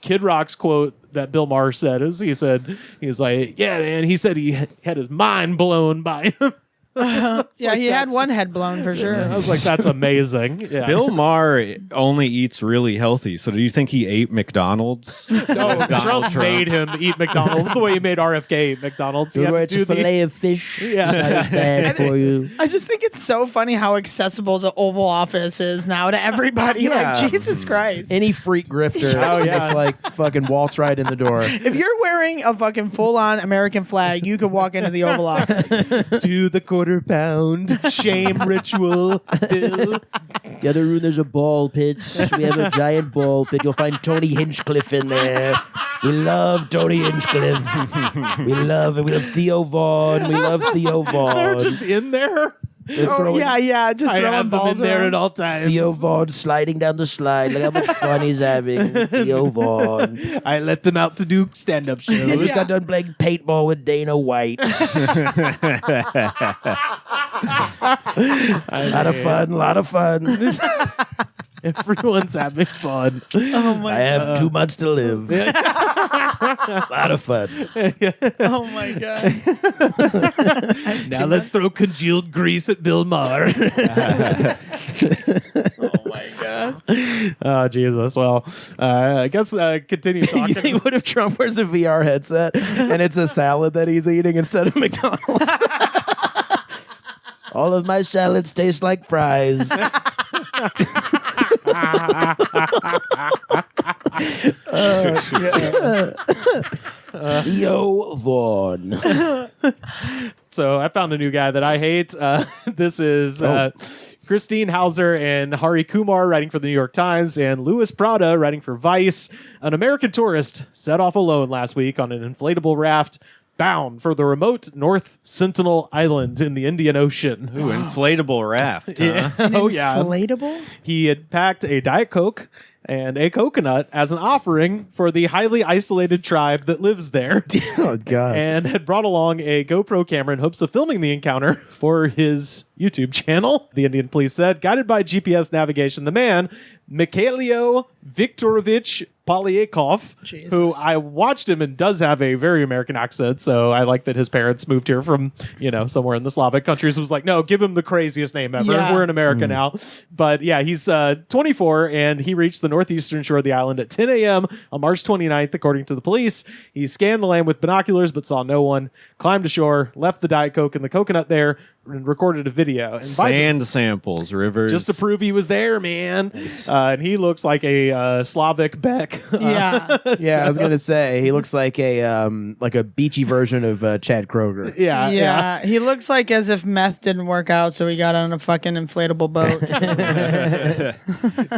Kid Rock's quote that Bill Maher said is he was like, yeah, man, he said he had his mind blown by him. Yeah, he had that's- one head blown for sure. I was like, that's amazing. Yeah. Bill Maher only eats really healthy. So do you think he ate McDonald's? No, Donald Trump made him eat McDonald's the way he made RFK eat McDonald's. He had to It's a do the- fillet of fish. Yeah. It's not as bad for you. I just think it's so funny how accessible the Oval Office is now to everybody. Yeah. Like, Jesus Christ. Any freak grifter Oh, yeah. just like fucking waltz right in the door. If you're wearing a fucking full-on American flag, you could walk into the Oval Office. do the quarter pound shame ritual. Bill. The other room, there's a ball pit. We have a giant ball pit. You'll find Tony Hinchcliffe in there. We love Tony Hinchcliffe. We love it. We love Theo Vaughn. We love Theo Vaughn. They're just in there. They're Oh, throwing yeah, just I throwing have them in balls there around. at all times. Theo Vaughn sliding down the slide. Look how much fun he's having. Theo Vaughn. I let them out to do stand-up I shows. just got done playing paintball with Dana White. lot of fun. Everyone's having fun. Oh my I have 2 months to live. Lot of fun. Oh my god. Now let's throw congealed grease at Bill Maher. Oh my god. Oh, Jesus. Well, I guess continue You talking. think what if Trump wears a VR headset and it's a salad that he's eating instead of McDonald's? All of my salads taste like fries. Theo Vaughn. So I found a new guy that I hate. This is Christine Hauser and Hari Kumar writing for the New York Times and Louis Prada writing for Vice. An American tourist set off alone last week on an inflatable raft bound for the remote North Sentinel Island in the Indian Ocean. Ooh, inflatable raft. Huh? Oh, yeah. Inflatable? He had packed a Diet Coke and a coconut as an offering for the highly isolated tribe that lives there. Oh, God. And had brought along a GoPro camera in hopes of filming the encounter for his YouTube channel. The Indian police said, guided by GPS navigation, the man, Mikhailo Viktorovich Polyakov, Jesus. who I watched him and does have a very American accent, so I like that his parents moved here from, somewhere in the Slavic countries. Was like, no, give him the craziest name ever. Yeah. We're in America now. But yeah, he's 24, and he reached the northeastern shore of the island at 10 a.m. on March 29th, according to the police. He scanned the land with binoculars, but saw no one, climbed ashore, left the Diet Coke and the coconut there, and recorded a video. And Sand samples, rivers. just to prove he was there, man. And he looks like a Slavic Beck. Yeah. Yeah, I was gonna say he looks like a beachy version of Chad Kroger. Yeah, Yeah, he looks like as if meth didn't work out, so he got on a fucking inflatable boat.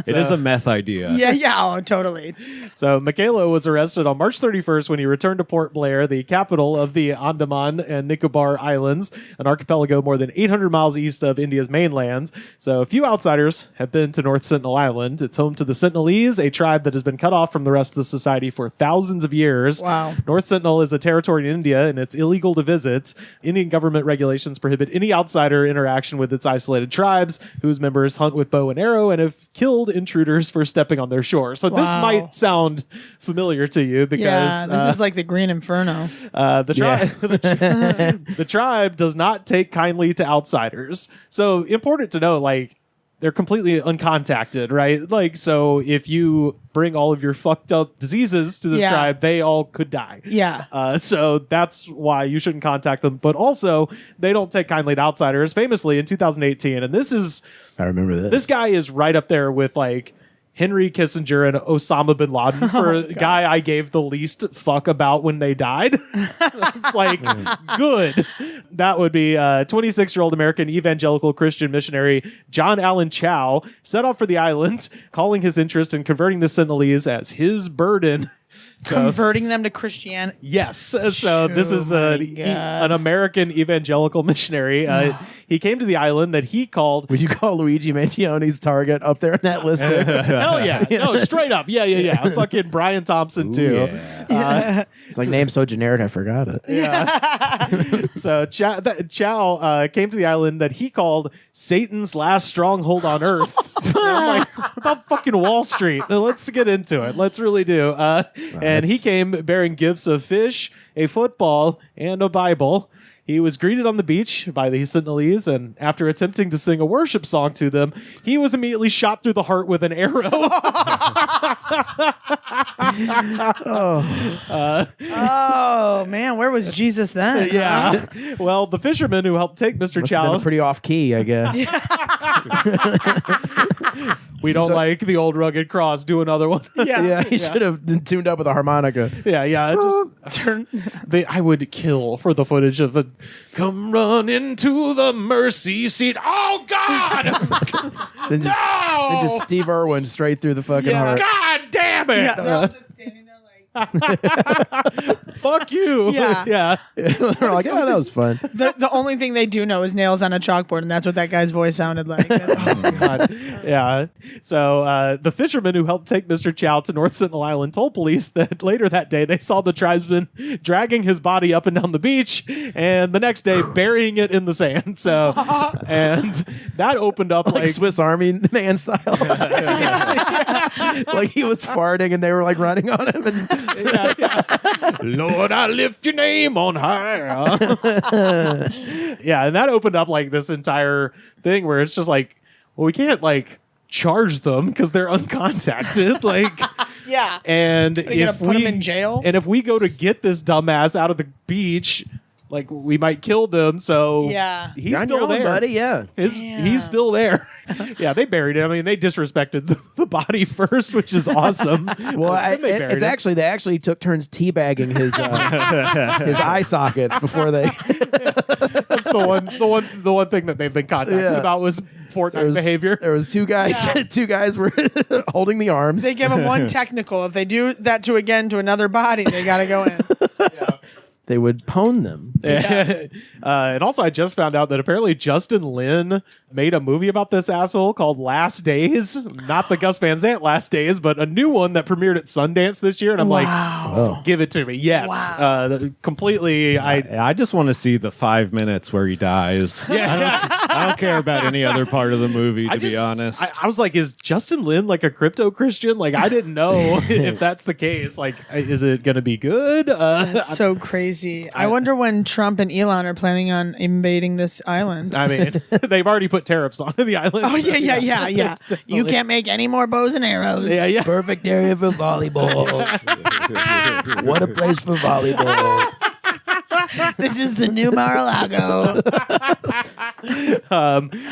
It is a meth idea. yeah, totally. So Mikhailo was arrested on March 31st when he returned to Port Blair, the capital of the Andaman and Nicobar Islands, an archipelago more than 800 miles east of India's mainland. So few outsiders have been to North Sentinel Island. It's home to the Sentinelese, a tribe that has been cut off from the rest of the society for thousands of years. Wow. North Sentinel is a territory in India, and it's illegal to visit. Indian government regulations prohibit any outsider interaction with its isolated tribes, whose members hunt with bow and arrow and have killed intruders for stepping on their shore. So this Wow. might sound familiar to you because Yeah, this is like the Green Inferno. the tribe does not take kindly to outsiders. So important to know, like, they're completely uncontacted, right? Like, so if you bring all of your fucked up diseases to this Yeah. tribe, they all could die. Yeah. So that's why you shouldn't contact them. But also, they don't take kindly to outsiders. Famously, in 2018, and I remember this. this guy is right up there with like Henry Kissinger and Osama bin Laden for a guy I gave the least fuck about when they died. It's like, good. That would be 26-year-old American evangelical Christian missionary John Allen Chow set off for the island, calling his interest in converting the Sentinelese as his burden. Converting them to Christianity. Yes. So this is my an God. American evangelical missionary. He came to the island that he called Would you call Luigi Mangioni's target up there on that list? Too? hell yeah. No, straight up. Yeah. Fucking Brian Thompson, too. It's like name so generic, I forgot it. Yeah. So Chow came to the island that he called Satan's last stronghold on earth. And I'm like, what about fucking Wall Street? Now, let's get into it. Let's really do. And he came bearing gifts of fish, a football, and a Bible. He was greeted on the beach by the Sentinelese, and after attempting to sing a worship song to them, he was immediately shot through the heart with an arrow. Oh man, where was Jesus then? Yeah. Well, the fisherman who helped take Mr. Must have been Chow. pretty off key, I guess. We don't like the old rugged cross. Do another one. Yeah, he should have been tuned up with a harmonica. Yeah. Just Turn. I would kill for the footage of a come run into the mercy seat. Oh God! Then just, No! then just Steve Irwin straight through the fucking heart. God damn it! Yeah, they're all just standing there like. Fuck you! Yeah. Yeah. They're like, oh, that was fun. The only thing they do know is nails on a chalkboard, and that's what that guy's voice sounded like. God. Yeah. So the fisherman who helped take Mr. Chow to North Sentinel Island told police that later that day they saw the tribesman dragging his body up and down the beach, and the next day burying it in the sand. So, and that opened up Like Swiss Army man style. Like he was farting and they were like running on him. And Lord, I lift your name on high. Yeah, and that opened up like this entire thing where it's just like, well, we can't like charge them because they're uncontacted. Like, Yeah. and Are you gonna put him in jail? and if we go to get this dumbass out of the beach, like we might kill them. So Yeah. he's You're on your still own, there, buddy. Yeah. Damn. He's still there. Yeah, they buried him. I mean, they disrespected the body first, which is awesome. Well, Then they buried him. they actually took turns teabagging his eye sockets before they. That's the one thing that they've been contacted Yeah. about was Fortnite behavior. There was two guys. Two guys were holding the arms. They give him one technical. If they do that to another body, they got to go in. They would pwn them. And also, I just found out that apparently Justin Lin made a movie about this asshole called Last Days. Not the Gus Van Sant Last Days, but a new one that premiered at Sundance this year. And I'm like, give it to me. Yes. Wow. Completely. I just want to see the 5 minutes where he dies. I don't care about any other part of the movie, to be honest. I was like, is Justin Lin like a crypto Christian? Like, I didn't know if that's the case. Like, is it going to be good? That's so crazy. I wonder when Trump and Elon are planning on invading this island. I mean, they've already put tariffs on the island. Oh yeah. You can't make any more bows and arrows. Yeah. Perfect area for volleyball. What a place for volleyball. This is the new Mar-a-Lago.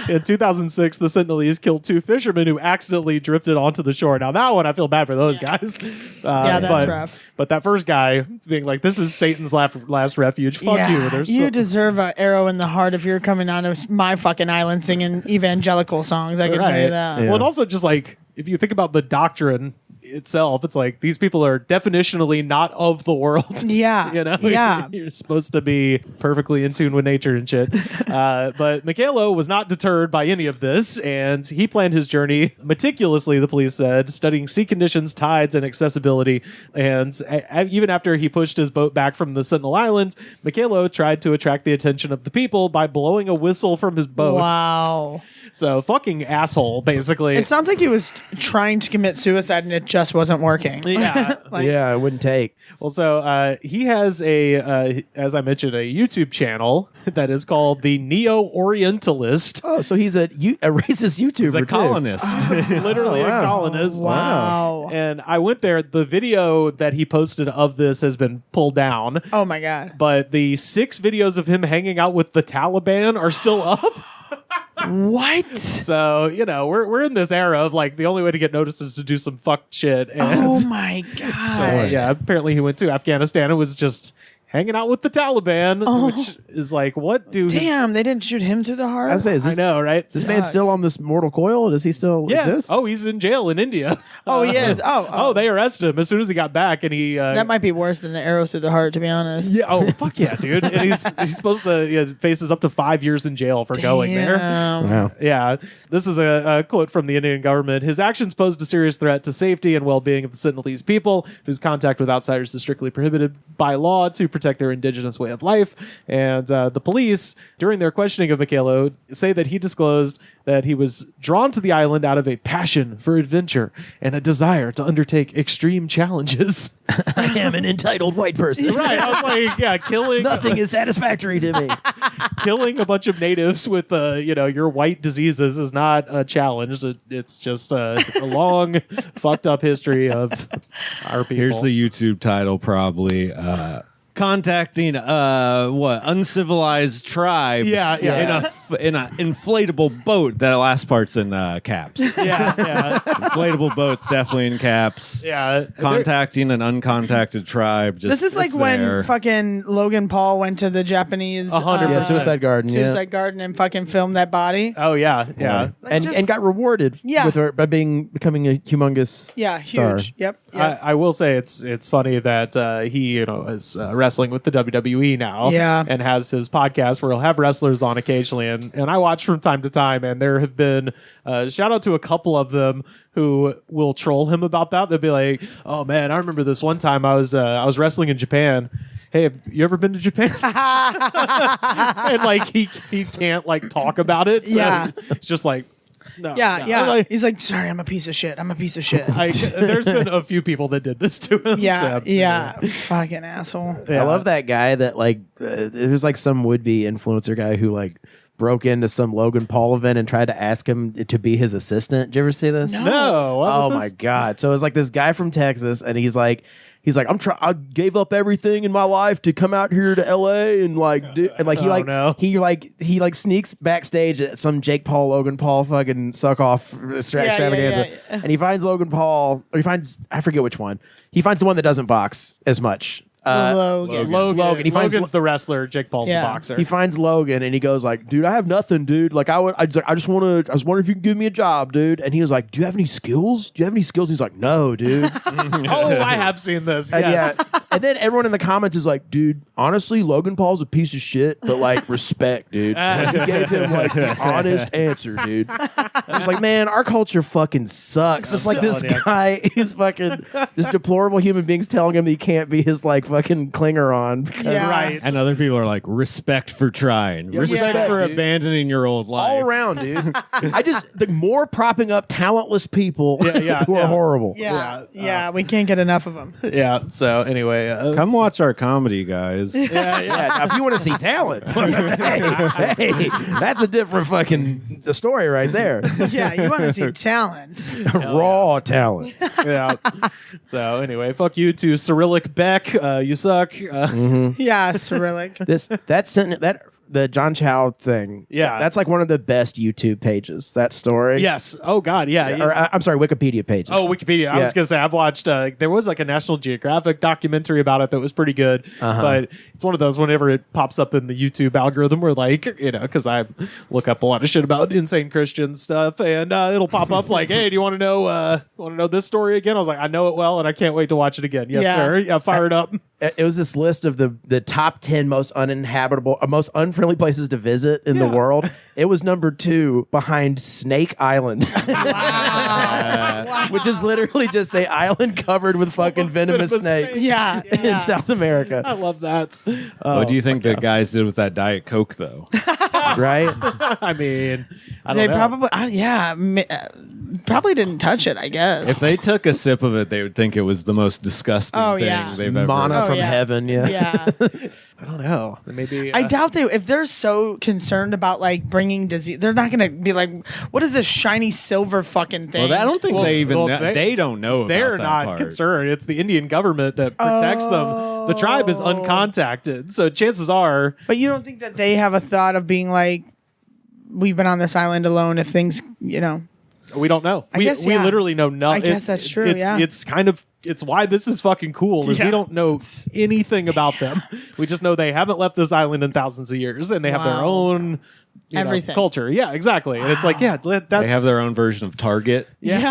In 2006, the Sentinelese killed 2 fishermen who accidentally drifted onto the shore. Now, that one, I feel bad for those guys. Yeah, that's rough. But that first guy being like, this is Satan's last refuge. Fuck you. There's you so- deserve an arrow in the heart if you're coming onto my fucking island singing evangelical songs. I can tell you that. Well, and also just like, if you think about the doctrine itself, it's like these people are definitionally not of the world. Yeah. You know? Yeah. You're supposed to be perfectly in tune with nature and shit. But Mikhailo was not deterred by any of this, and he planned his journey meticulously, the police said, studying sea conditions, tides, and accessibility. And even after he pushed his boat back from the Sentinel Islands, Mikhailo tried to attract the attention of the people by blowing a whistle from his boat. Wow. So fucking asshole, basically. It sounds like he was trying to commit suicide and it just wasn't working. Yeah. Yeah, it wouldn't take. Well, so he has as I mentioned, a YouTube channel that is called the Neo-Orientalist. Oh, so he's a racist YouTuber He's a too. colonist. Literally wow. a colonist. Wow. And I went there. The video that he posted of this has been pulled down, Oh my God. but the 6 videos of him hanging out with the Taliban are still up. What? So, you know, we're in this era of like the only way to get noticed is to do some fucked shit. And Oh my God. yeah, apparently he went to Afghanistan and was just hanging out with the Taliban, which is like, what do Damn, they didn't shoot him through the heart? I was saying, is I this, know, right? this man still on this mortal coil? Does he still exist? Oh, he's in jail in India. Oh, he is. Oh. They arrested him as soon as he got back, and he That might be worse than the arrow through the heart, to be honest. yeah. Oh, fuck yeah, dude! And he's supposed to faces up to 5 years in jail for going there. Damn. Wow. Yeah, this is a quote from the Indian government. His actions posed a serious threat to safety and well-being of the Sentinelese people, whose contact with outsiders is strictly prohibited by law. To protect their indigenous way of life. And the police, during their questioning of Mikhailo, say that he disclosed that he was drawn to the island out of a passion for adventure and a desire to undertake extreme challenges. I am an entitled white person. Right. I was like, yeah, killing Nothing is satisfactory to me. killing a bunch of natives with your white diseases is not a challenge. It's just a long fucked up history of our people. Here's the YouTube title, probably. Contacting uncivilized tribe in a inflatable boat. That last part's in caps. Yeah. Inflatable boats definitely in caps. Yeah. Contacting an uncontacted tribe. Just, This is like it's when there. fucking Logan Paul went to the Japanese 100%. Suicide Garden. Suicide Garden and fucking filmed that body. Oh yeah. Like And just- got rewarded Yeah. by becoming a humongous Yeah, huge. star. Yep. I will say it's funny that he is wrestling with the WWE now, Yeah. and has his podcast where he'll have wrestlers on occasionally, and I watch from time to time, and there have been shout out to a couple of them who will troll him about that. They'll be like, "Oh man, I remember this one time I was wrestling in Japan. Hey, have you ever been to Japan?" And like he can't like talk about it. So Yeah. it's just like. No, Yeah, no. yeah. Like, He's like, sorry, I'm a piece of shit. I'm a piece of shit. there's been a few people that did this to him. yeah, so, yeah. Fucking asshole. Yeah. I love that guy that like it was like some would-be influencer guy who like broke into some Logan Paul event and tried to ask him to be his assistant. Did you ever see this? No. What was Oh my this? god! So it was like this guy from Texas, and he's like, I gave up everything in my life to come out here to L.A. and like do, and like he Oh, like no. he sneaks backstage at some Jake Paul Logan Paul fucking suck off extravaganza, yeah. and he finds Logan Paul, or he finds, I forget which one. He finds the one that doesn't box as much. Logan. Logan. He finds Logan's the wrestler. Jake Paul's Yeah. the boxer. He finds Logan and he goes like, "Dude, I have nothing, dude. Like I was wondering if you can give me a job, dude." And he was like, "Do you have any skills? Do you have any skills?" He's like, "No, dude." Oh, I have seen this. And Yes. yeah. And then everyone in the comments is like, "Dude, honestly, Logan Paul's a piece of shit, but like respect, dude." Like, he gave him like the honest answer, dude. I was like, man, our culture fucking sucks. It's like this telling you. guy is fucking this deplorable human being's telling him he can't be his like fucking clinger on. Because Yeah. Right. And other people are like, respect for trying, respect respect, for dude. abandoning your old life. all around, dude. The more propping up talentless people yeah, who are yeah. horrible. Yeah, we can't get enough of them. Yeah. So anyway, Come watch our comedy, guys. Yeah, now, if you want to see talent, hey, that's a different fucking story right there. Yeah, you want to see talent. Raw talent. yeah. So anyway, fuck you to Cyrillic Beck. You suck. Yeah, Cyrillic. The John Chow thing. Yeah. that's like one of the best YouTube pages. That story. Yes. Oh God. Yeah. Or I'm sorry, Wikipedia pages. Oh, Wikipedia. I Yeah. was going to say, I've watched, there was like a National Geographic documentary about it that was pretty good. But it's one of those, whenever it pops up in the YouTube algorithm, where like, because I look up a lot of shit about insane Christian stuff, and it'll pop up like, hey, do you want to know this story again? I was like, I know it well, and I can't wait to watch it again. Yes, Yeah. sir. Yeah, fire it up. It was this list of the top 10 most uninhabitable, most unfriendly places to visit in the world. It was number 2 behind Snake Island. Which is literally just a island covered with fucking venomous Venomous snakes. Yeah, In South America, I love that. What do you think the guys did with that Diet Coke, though? right? I mean, I they don't know. probably, probably didn't touch it. I guess. If they took a sip of it, they would think it was the most disgusting Oh, thing yeah. they've ever. Mana Oh, from yeah. heaven, yeah. yeah. I don't know. Maybe I doubt if they're so concerned about like bringing disease, they're not gonna be like, what is this shiny silver fucking thing? Well, I don't think Well, they even well, know. They don't know. they're about that not part. concerned. It's the Indian government that protects them. The tribe is uncontacted, so chances are, But you don't think that they have a thought of being like, we've been on this island alone. If things, we don't know. I we guess, we yeah. literally know nothing. I guess that's true, It's, yeah. it's kind of why this is fucking cool. Is Yeah. we don't know anything about them. We just know they haven't left this island in thousands of years, and they have their Wow. own Everything. culture. Yeah, exactly. And it's like, that's They have their own version of Target. Yeah.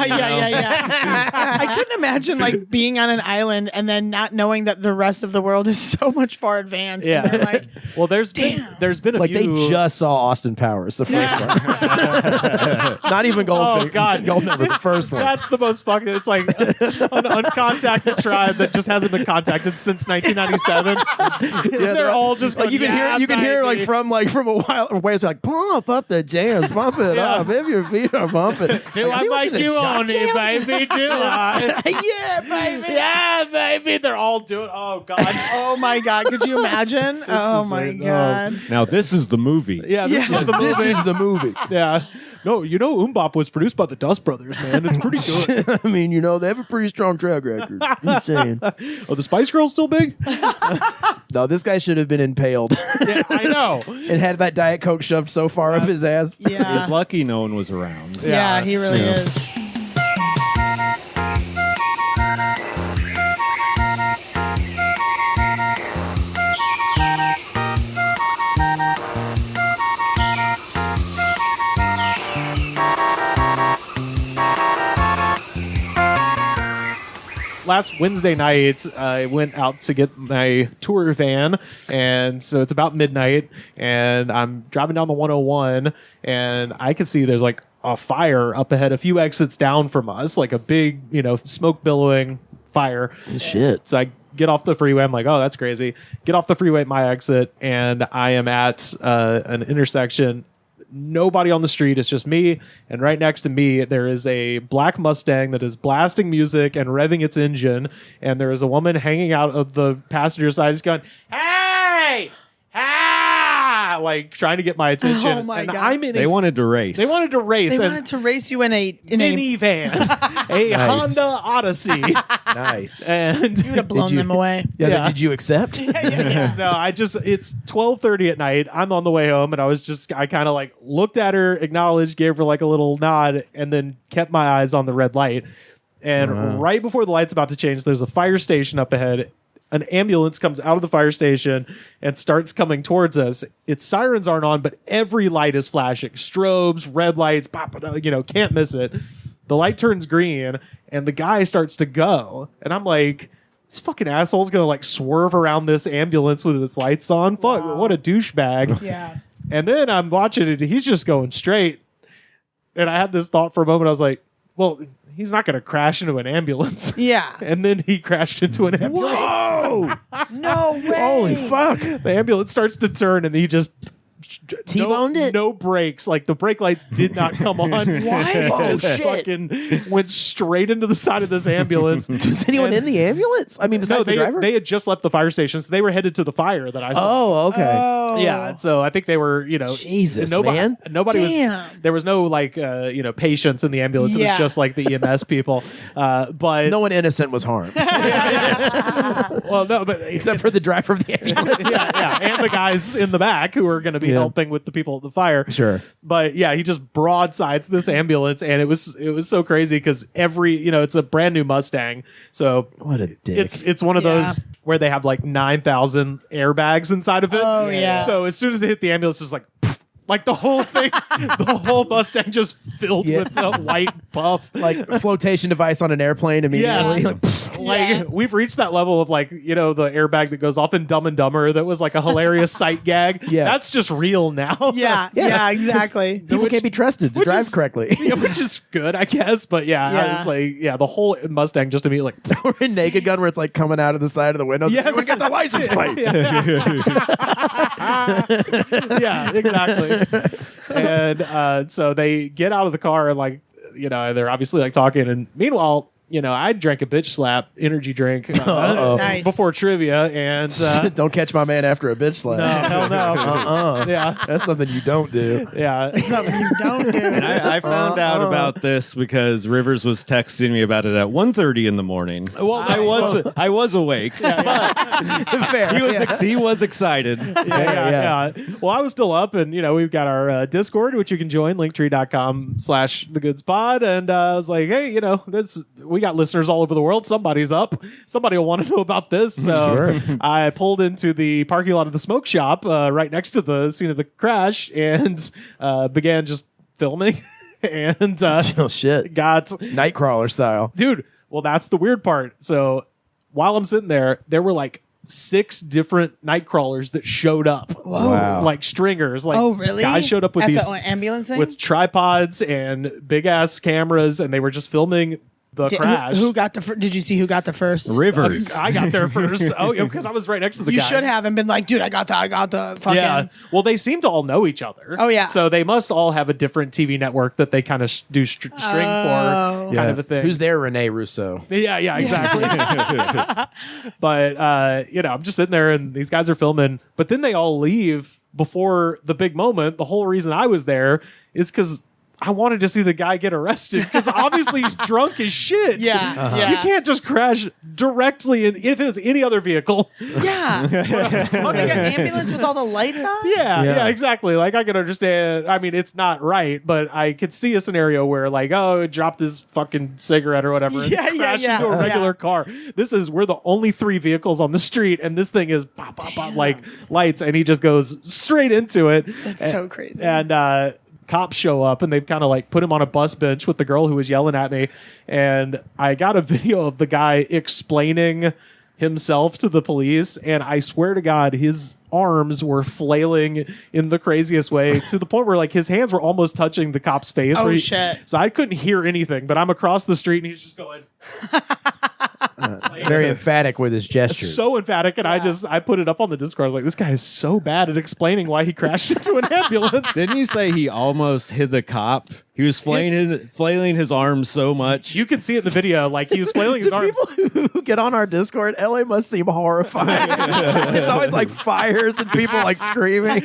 I couldn't imagine like being on an island and then not knowing that the rest of the world is so much far advanced. Yeah. And they're like, well, there's been a Like few. they just saw Austin Powers, the first one. Not even Goldfinger. Oh, God. Goldfinger, the first one. That's the most fucking. It's like an uncontacted tribe that just hasn't been contacted since 1997. They're all just like going, you can hear like from a while away. It's like pump up the jams, bump it Yeah. up if your feet are bumping. do I like you on it, baby? Do I? Yeah, baby. Yeah, baby. They're all doing. Oh God. oh my God, could you imagine? Oh is my it. God. Now this is the movie. Yeah, this is the This movie. is the movie. Yeah. No, Umbop was produced by the Dust Brothers, man. It's pretty good. I mean, they have a pretty strong track record. Just saying. Oh, the Spice Girls still big? No, this guy should have been impaled Yeah, I know. and had that Diet Coke shoved so far up his ass. Yeah. He's lucky no one was around. Yeah, he really is. Last Wednesday night, I went out to get my tour van, and so it's about midnight, and I'm driving down the 101, and I can see there's like a fire up ahead, a few exits down from us, like a big, smoke billowing fire. Shit. So I get off the freeway. I'm like, oh, that's crazy. Get off the freeway at my exit, and I am at an intersection. Nobody on the street. It's just me. And right next to me, there is a black Mustang that is blasting music and revving its engine. And there is a woman hanging out of the passenger side just going, hey! Like trying to get my attention. Oh my and God. I'm in They wanted to race. They wanted to race. They and wanted to race you in a minivan. A Honda Odyssey. Nice. And You would have blown them away. Yeah. Did you accept? no, it's 12:30 at night. I'm on the way home, and I kind of like looked at her, acknowledged, gave her like a little nod, and then kept my eyes on the red light. And right before the light's about to change, there's a fire station up ahead. An ambulance comes out of the fire station and starts coming towards us. Its sirens aren't on, but every light is flashing. Strobes, red lights, can't miss it. The light turns green, and the guy starts to go. And I'm like, this fucking asshole's going to like swerve around this ambulance with its lights on. Fuck, what a douchebag. Yeah. And then I'm watching it, and he's just going straight. And I had this thought for a moment. I was like, well, he's not going to crash into an ambulance. Yeah. And then he crashed into an ambulance. Whoa! No way. Holy fuck! The ambulance starts to turn, and he just T-boned it? No brakes. Like the brake lights did not come on. What? Oh, Just shit. fucking went straight into the side of this ambulance. Was anyone in the ambulance? I mean, besides No, the driver? they had just left the fire station, so they were headed to the fire that I saw. Oh, okay. Oh. Yeah, and so I think they were, Jesus, nobody, man. Nobody Damn. was. There was no like, patients in the ambulance. It Yeah. was just like the EMS people. But No one innocent was harmed, well, no, but except for the driver of the ambulance. yeah, and the guys in the back who are going to be helping with the people at the fire. Sure. But yeah, he just broadsides this ambulance, and it was so crazy because it's a brand new Mustang, so What a dick. it's one of those where they have like 9,000 airbags inside of it. Oh, yeah. So as soon as they hit the ambulance, it was like the whole thing, the whole Mustang just filled with a white puff. like a flotation device on an airplane immediately. Yes. Like, We've reached that level of the airbag that goes off in Dumb and Dumber that was like a hilarious sight gag. Yeah. That's just real now. Yeah, exactly. people can't be trusted to which drive is- correctly. Yeah, which is good, I guess. But I Yeah. was like, the whole Mustang just immediately like, Or a Naked Gun where it's like coming out of the side of the window. Yes. Anyone get the license plate? yeah, exactly. And so they get out of the car and they're obviously like talking. And meanwhile, I drank a bitch slap energy drink Nice. before trivia, and Don't catch my man after a bitch slap. no, hell no. Yeah, That's something you don't do. yeah. Something you don't do. And I found out about this because Rivers was texting me about it at 1:30 in the morning. Well, I was awake. Fair. He was excited. Yeah. Well, I was still up, and we've got our Discord, which you can join, linktree.com/thegoodspod, and I was like, hey, we we got listeners all over the world. Somebody's up. Somebody will want to know about this. So I pulled into the parking lot of the smoke shop right next to the scene of the crash and began just filming. And Oh, shit. got Nightcrawler style. dude. Well, that's the weird part. So while I'm sitting there were like 6 different night crawlers that showed up. Whoa. Wow. Like stringers. Like Oh, really? guys showed up with At these the ambulance thing? with tripods and big ass cameras, and they were just filming the crash. Who got the? Did you see who got the first? Rivers. I got there first. Oh, yeah, because I was right next to the You guy. should have and been like, dude, I got the fucking. Yeah. Well, they seem to all know each other. Oh, yeah. So they must all have a different TV network that they kind of do string for, kind of a thing. Who's there? Rene Russo. Yeah, exactly. But I'm just sitting there and these guys are filming, but then they all leave before the big moment. The whole reason I was there is because I wanted to see the guy get arrested because obviously he's drunk as shit. Yeah, yeah. You can't just crash directly in if it was any other vehicle. Yeah. Oh, they got ambulance with all the lights on? Yeah, exactly. Like I could understand. I mean, it's not right, but I could see a scenario where like, oh, it dropped his fucking cigarette or whatever and crashed into a regular car. We're the only 3 vehicles on the street, and this thing is pop, pop, pop, like lights, and he just goes straight into it. That's so crazy. And cops show up and they've kind of like put him on a bus bench with the girl who was yelling at me, and I got a video of the guy explaining himself to the police, and I swear to God his arms were flailing in the craziest way to the point where like his hands were almost touching the cop's face. Oh, shit. So I couldn't hear anything, but I'm across the street and he's just going Very emphatic with his gestures. so emphatic, and I put it up on the Discord. I was like, this guy is so bad at explaining why he crashed into an ambulance. Didn't you say he almost hit the cop? He was flailing his arms so much. You can see it in the video, like he was flailing his To arms. people who get on our Discord, LA must seem horrifying. It's always like fires and people like screaming.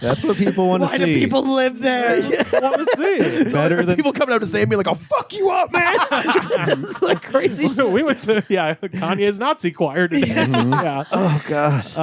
That's what people want to Why see. do people live there? Want to see? Better than People coming up to say me like, "I'll fuck you up, man." It's like crazy. We went to Kanye's Nazi choir today. Yeah. Oh gosh.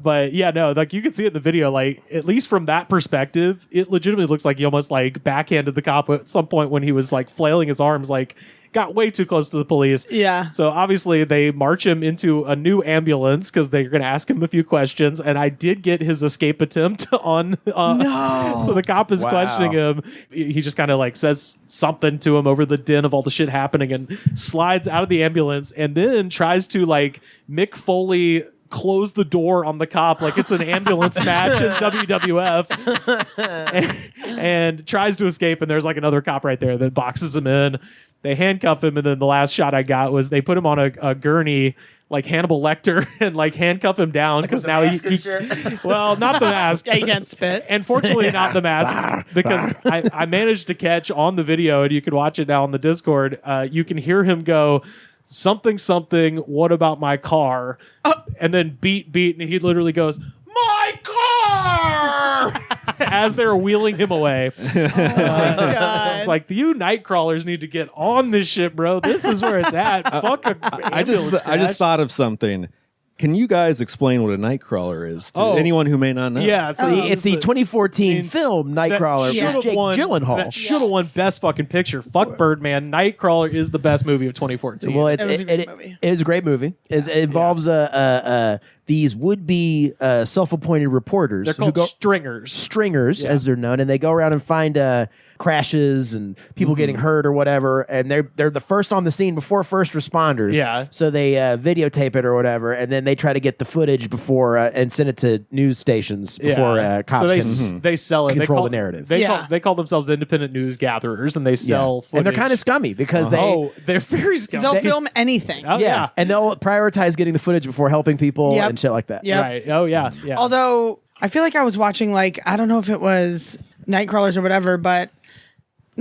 But yeah, no, like you can see it in the video, like at least from that perspective, it legitimately looks like he almost like backhanded the cop at some point when he was like flailing his arms, like got way too close to the police. Yeah. So obviously they march him into a new ambulance because they're going to ask him a few questions. And I did get his escape attempt on. No. So the cop is Wow. questioning him. He just kind of like says something to him over the din of all the shit happening and slides out of the ambulance and then tries to like Mick Foley close the door on the cop like it's an ambulance match in WWF and tries to escape, and there's like another cop right there that boxes him in. They handcuff him, and then the last shot I got was they put him on a gurney like Hannibal Lecter and like handcuff him down because now he well, not the mask. Yeah, you can't spit. And fortunately, not the mask, because I managed to catch on the video, and you can watch it now on the Discord. You can hear him go, something, what about my car? And then beat, and he literally goes, my car! As they're wheeling him away. Oh my God. It's like, you night crawlers need to get on this shit, bro. This is where it's at. Fuck a I just crash. thought of something. Can you guys explain what a nightcrawler is to anyone who may not know? Yeah, so It's the 2014 film Nightcrawler That with Jake Gyllenhaal. That should have won Best Fucking Picture. Fuck Birdman. Nightcrawler is the best movie of 2014. Well, It was a great movie. It is a great movie. It involves these would-be self-appointed reporters They're who called stringers. stringers, as they're known, and they go around and find crashes and people getting hurt or whatever, and they're the first on the scene before first responders. Yeah. So they videotape it or whatever, and then they try to get the footage before and send it to news stations before cops so they sell it. control they the narrative. They call themselves independent news gatherers, and they sell footage. and they're kind of scummy because they're very scummy. They'll film anything. Oh, yeah. and they'll prioritize getting the footage before helping people Yep. and shit like that. Yep. Right. Oh, yeah. Yeah. Although I feel like I was watching like I don't know if it was Nightcrawlers or whatever, but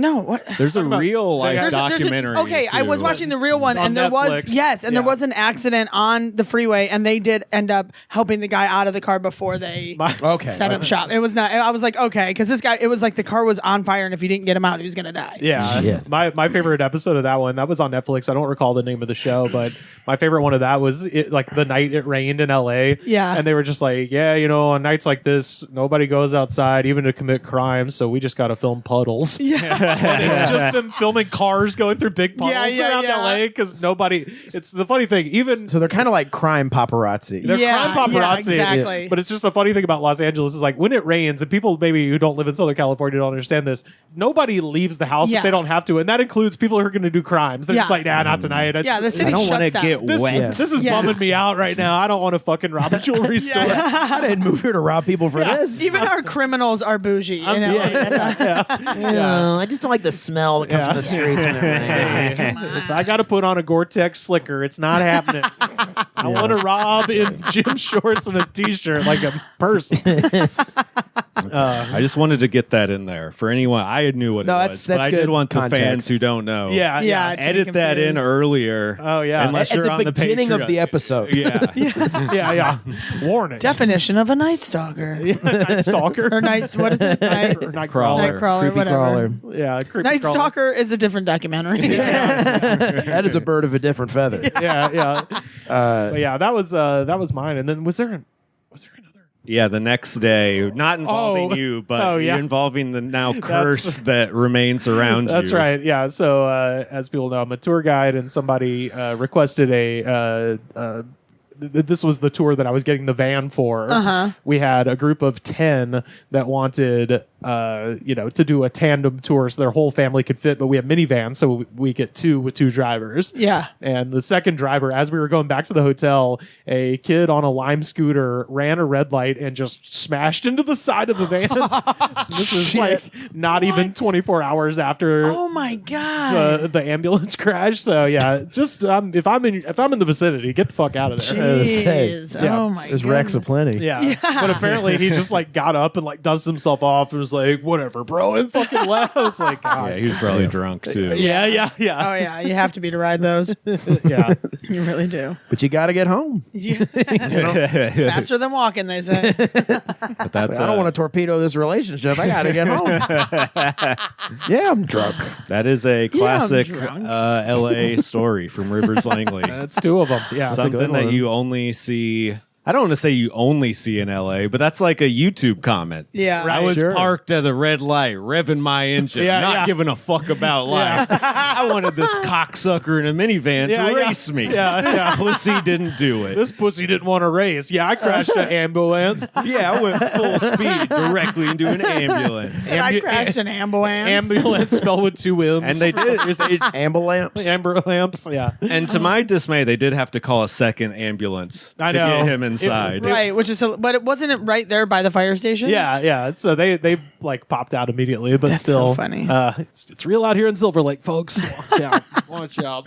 no, what? There's a real life There's documentary. Okay, I was too. watching the real one, On and there Netflix. there was an accident on the freeway, and they did end up helping the guy out of the car before they Okay. set up shop. It was not. I was like, okay, because this guy, it was like the car was on fire, and if you didn't get him out, he was gonna die. Yeah. Shit. My favorite episode of that one, that was on Netflix. I don't recall the name of the show, but my favorite one of that was like the night it rained in LA. Yeah. And they were just like, yeah, on nights like this, nobody goes outside even to commit crimes, so we just got to film puddles. Yeah. It's just them filming cars going through big puddles around yeah. LA because nobody. It's the funny thing. Even So they're kind of like crime paparazzi. they're crime paparazzi, exactly. but it's just the funny thing about Los Angeles is like when it rains, and people maybe who don't live in Southern California don't understand this. Nobody leaves the house if they don't have to, and that includes people who are going to do crimes. They're just like, nah, not tonight. Yeah, the city I don't want to shuts get down. This, wet. this is bumming me out right now. I don't want to fucking rob a jewelry store. I didn't move here to rob people for this. Even our criminals are bougie. You know? I just don't like the smell that comes from the streets when it rains. If I got to put on a Gore-Tex slicker, it's not happening. I want to rob in gym shorts and a t-shirt like a person. I just wanted to get that in there for anyone. I knew what it was, but I did good want the context. fans who don't know. Yeah. Yeah. Edit that in earlier. Oh, yeah. Unless At you're the on the beginning of Patreon. the episode. Yeah. Warning. Definition of a night stalker. Night stalker. Or night, what is it? Night Crawler. Night crawler, Creepy whatever. crawler. Yeah. Creepy Night crawler. Stalker is a different documentary. That is a bird of a different feather. Yeah. But yeah, that was mine. And then was there another? Yeah, the next day, not involving Oh. you, but Oh, yeah. involving the now curse that remains around you. That's right. Yeah. So as people know, I'm a tour guide, and somebody requested this was the tour that I was getting the van for. We had a group of 10 that wanted, to do a tandem tour so their whole family could fit, but we have minivans, so we get two with two drivers. Yeah. And the second driver, as we were going back to the hotel, a kid on a Lime scooter ran a red light and just smashed into the side of the van. This is like not even 24 hours after Oh my God. the ambulance crash. So yeah, just if I'm in the vicinity, get the fuck out of there. Jeez. Yeah. Oh my There's God. wrecks aplenty. Yeah. But apparently he just like got up and like dusted himself off and was like, whatever, bro, and fucking left. It's like, God. Yeah, he was probably drunk too. Yeah. Oh yeah, you have to be to ride those. Yeah. You really do. But you got to get home. Yeah. Faster than walking, they say. But that's I don't want to torpedo this relationship. I got to get home. Yeah, I'm drunk. That is a classic drunk. LA story from Rivers Langley. That's two of them. Yeah. Something that you only see. I don't want to say you only see in LA, but that's like a YouTube comment. Yeah. Right. I was Sure. parked at a red light, revving my engine, Yeah, not yeah. giving a fuck about life. I wanted this cocksucker in a me Yeah, to yeah. race me. Yeah, yeah. Pussy didn't do it. This pussy didn't want to race. Yeah, I crashed an ambulance. Yeah, I went full speed directly into an ambulance. I crashed an ambulance. Ambulance spelled with two M's. And they did. Amber lamps. Amber lamps. Yeah. And to my dismay, they did have to call a second ambulance I to know. get him inside. Right, which is, but it wasn't it right there by the fire station? Yeah. So they like popped out immediately, but That's still so funny. It's real out here in Silver Lake, folks. Watch out. Watch out.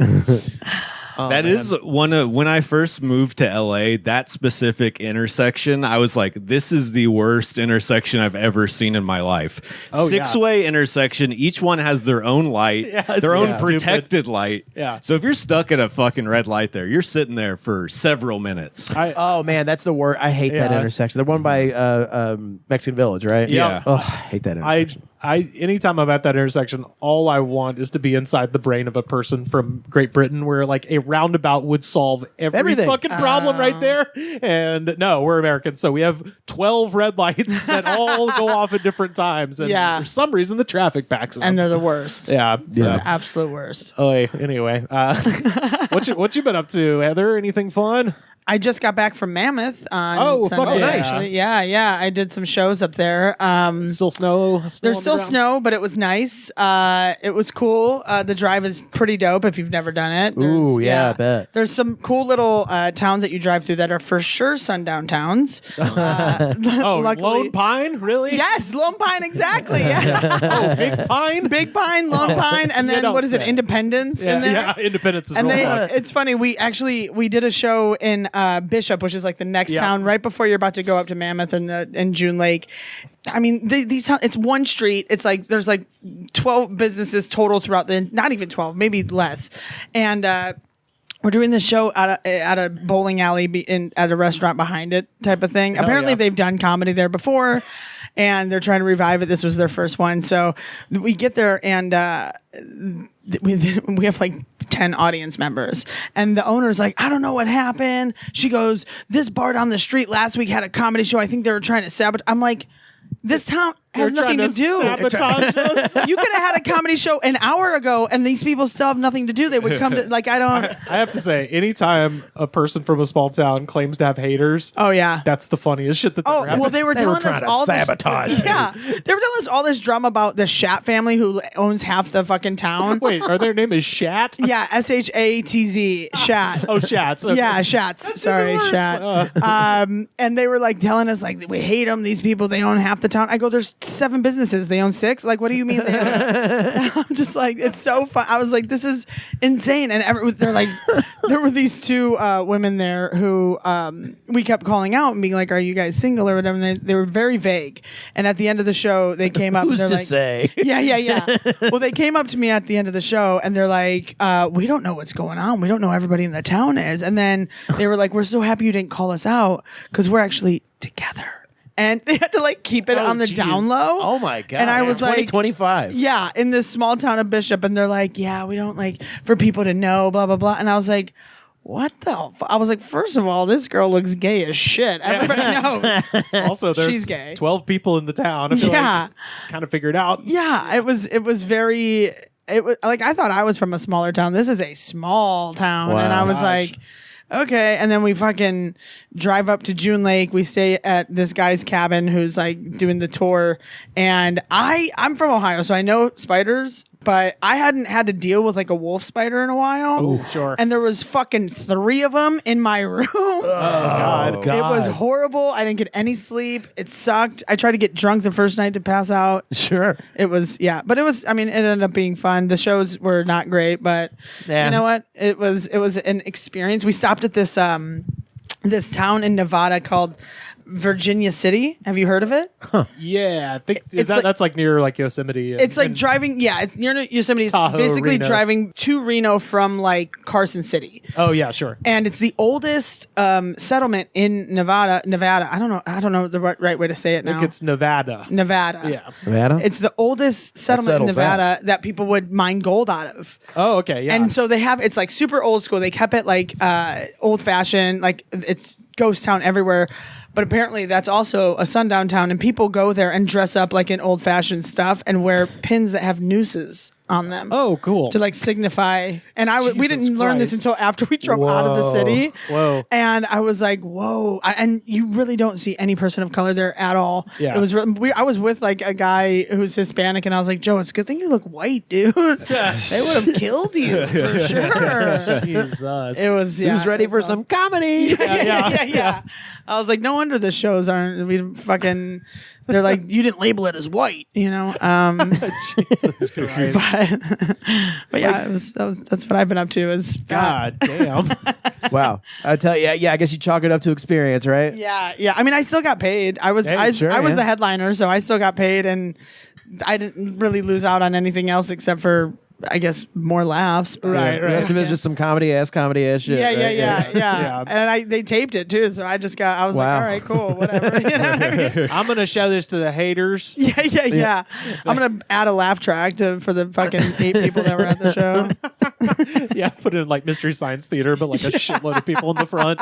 That is one of when I first moved to LA, that specific intersection, I was like, this is the worst intersection I've ever seen in my life. Oh, yeah. 6-way intersection, each one has their own light, Yeah, their own it's protected light. Yeah. So if you're stuck at a fucking red light there, you're sitting there for several minutes. Oh man, that's the word. I hate that Yeah. intersection. The one by Mexican Village, right? Yeah. Oh, I hate that intersection. Anytime I'm at that intersection, all I want is to be inside the brain of a person from Great Britain where like a roundabout would solve Everything. fucking problem right there. And no, we're Americans, so we have 12 red lights that all go off at different times. And Yeah. for some reason the traffic backs up. And they're the worst. yeah. So, The absolute worst. Oh, anyway, what you been up to, Heather? Anything fun? I just got back from Mammoth on Oh, Sunday. fucking nice. Actually. Yeah. I did some shows up there. Still snow? There's on the still ground? snow, but it was nice. It was cool. The drive is pretty dope if you've never done it. Ooh, yeah, I bet. There's some cool little towns that you drive through that are for sure sundown towns. Oh, luckily- Lone Pine, really? Yes, Lone Pine, exactly. Yeah. Oh, Big Pine. Big Pine, Lone Pine, and then don't what is it? say. Independence Yeah, in there. yeah, Independence is And real they, fun. it's funny. We did a show in Bishop, which is like the next Yeah. town right before you're about to go up to Mammoth and June Lake. I mean, these it's one street. It's like there's like 12 businesses total throughout not even 12, maybe less, and. We're doing this show at a bowling alley at a restaurant behind it type of thing. Apparently yeah. they've done comedy there before and they're trying to revive it. This was their first one. So we get there and we have like 10 audience members and the owner's like, I don't know what happened. She goes, this bar down the street last week had a comedy show. I think they were trying to sabotage. I'm like, this town, has They're nothing trying to do. sabotage us. You could have had a comedy show an hour ago, and these people still have nothing to do. They would come to like I don't. I have to say, anytime a person from a small town claims to have haters, Oh yeah. that's the funniest shit that's Oh ever happened. well, they were They were telling us trying to all sabotage this. you. Yeah, they were telling us all this drama about the Shat family who owns half the fucking town. Wait, are their name is Shat? Yeah, SHATZ, Shat. Oh, Shats. Okay. Yeah, Shats. Sorry, worse. Shat. And they were like telling us like we hate them. These people, they own half the town. I go, there's 7 businesses. They own 6. Like, what do you mean? They own? I'm just like, it's so fun. I was like, this is insane. And they're like, there were these 2 women there who we kept calling out and being like, "Are you guys single or whatever?" And they were very vague. And at the end of the show, they came up. Who's and they're to like, say? Yeah. Well, they came up to me at the end of the show and they're like, "We don't know what's going on. We don't know who everybody in the town is." And then they were like, "We're so happy you didn't call us out because we're actually together." And they had to like keep it on the geez. down low. Oh my god! And I was like, 2025. yeah, in this small town of Bishop, and they're like, "Yeah, we don't like for people to know, blah blah blah." And I was like, "What the?" I was like, first of all, this girl looks gay as shit. Everybody knows. Also, there's She's gay. 12 people in the town. I feel Yeah. like kind of figured out. Yeah, it was very. It was like I thought I was from a smaller town. This is a small town, and I was Gosh. like, okay. And then we fucking drive up to June Lake. We stay at this guy's cabin who's like doing the tour. And I'm from Ohio, so I know spiders, but I hadn't had to deal with like a wolf spider in a while. Oh, sure. And there was fucking 3 of them in my room. God. It was horrible. I didn't get any sleep. It sucked. I tried to get drunk the first night to pass out. Sure. It was, yeah, but it was, I mean, it ended up being fun. The shows were not great, but Yeah. you know what? It was an experience. We stopped at this town in Nevada called Virginia City. Have you heard of it? Yeah, I think It's like- that's like near like Yosemite. It's like driving, yeah, it's near Yosemite. It's Tahoe, basically Reno. driving to Reno from like Carson City. Oh yeah, sure. And it's the oldest settlement in Nevada. I don't know the right way to say it I now. think it's Nevada. Nevada. Yeah. Nevada? It's the oldest settlement in settles Nevada that people would mine gold out of. Oh, okay. Yeah. And so it's like super old school. They kept it like old fashioned, like it's ghost town everywhere. But apparently that's also a sundown town, and people go there and dress up like in old fashioned stuff and wear pins that have nooses on them. oh, cool. To like signify, and we Jesus didn't learn this Christ. until after we drove out of the Whoa. city. Whoa. And I was like, whoa! And you really don't see any person of color there at all. Yeah. It was. I was with like a guy who's Hispanic, and I was like, Joe, it's a good thing you look white, dude. They would have killed you for sure. Jesus. It was. Yeah, Who's ready for it's all- some comedy? yeah. I was like, no wonder the shows aren't. We fucking. They're like, you didn't label it as white, you know. Jesus Christ. But yeah, that's what I've been up to. Is God damn. Wow. I tell you, yeah, I guess you chalk it up to experience, right? Yeah. I mean, I still got paid. I was Hey, I sure, was yeah. the headliner, so I still got paid, and I didn't really lose out on anything else except for, I guess, more laughs. But- Right, The rest of it's just some comedy ass shit. Yeah, right? Yeah. And they taped it too, so I was like, Wow. all right, cool, whatever. You know what I mean? I'm gonna show this to the haters. Yeah. I'm gonna add a laugh track for the fucking 8 people that were at the show. Yeah, put it in like Mystery Science Theater, but like a shitload of people in the front.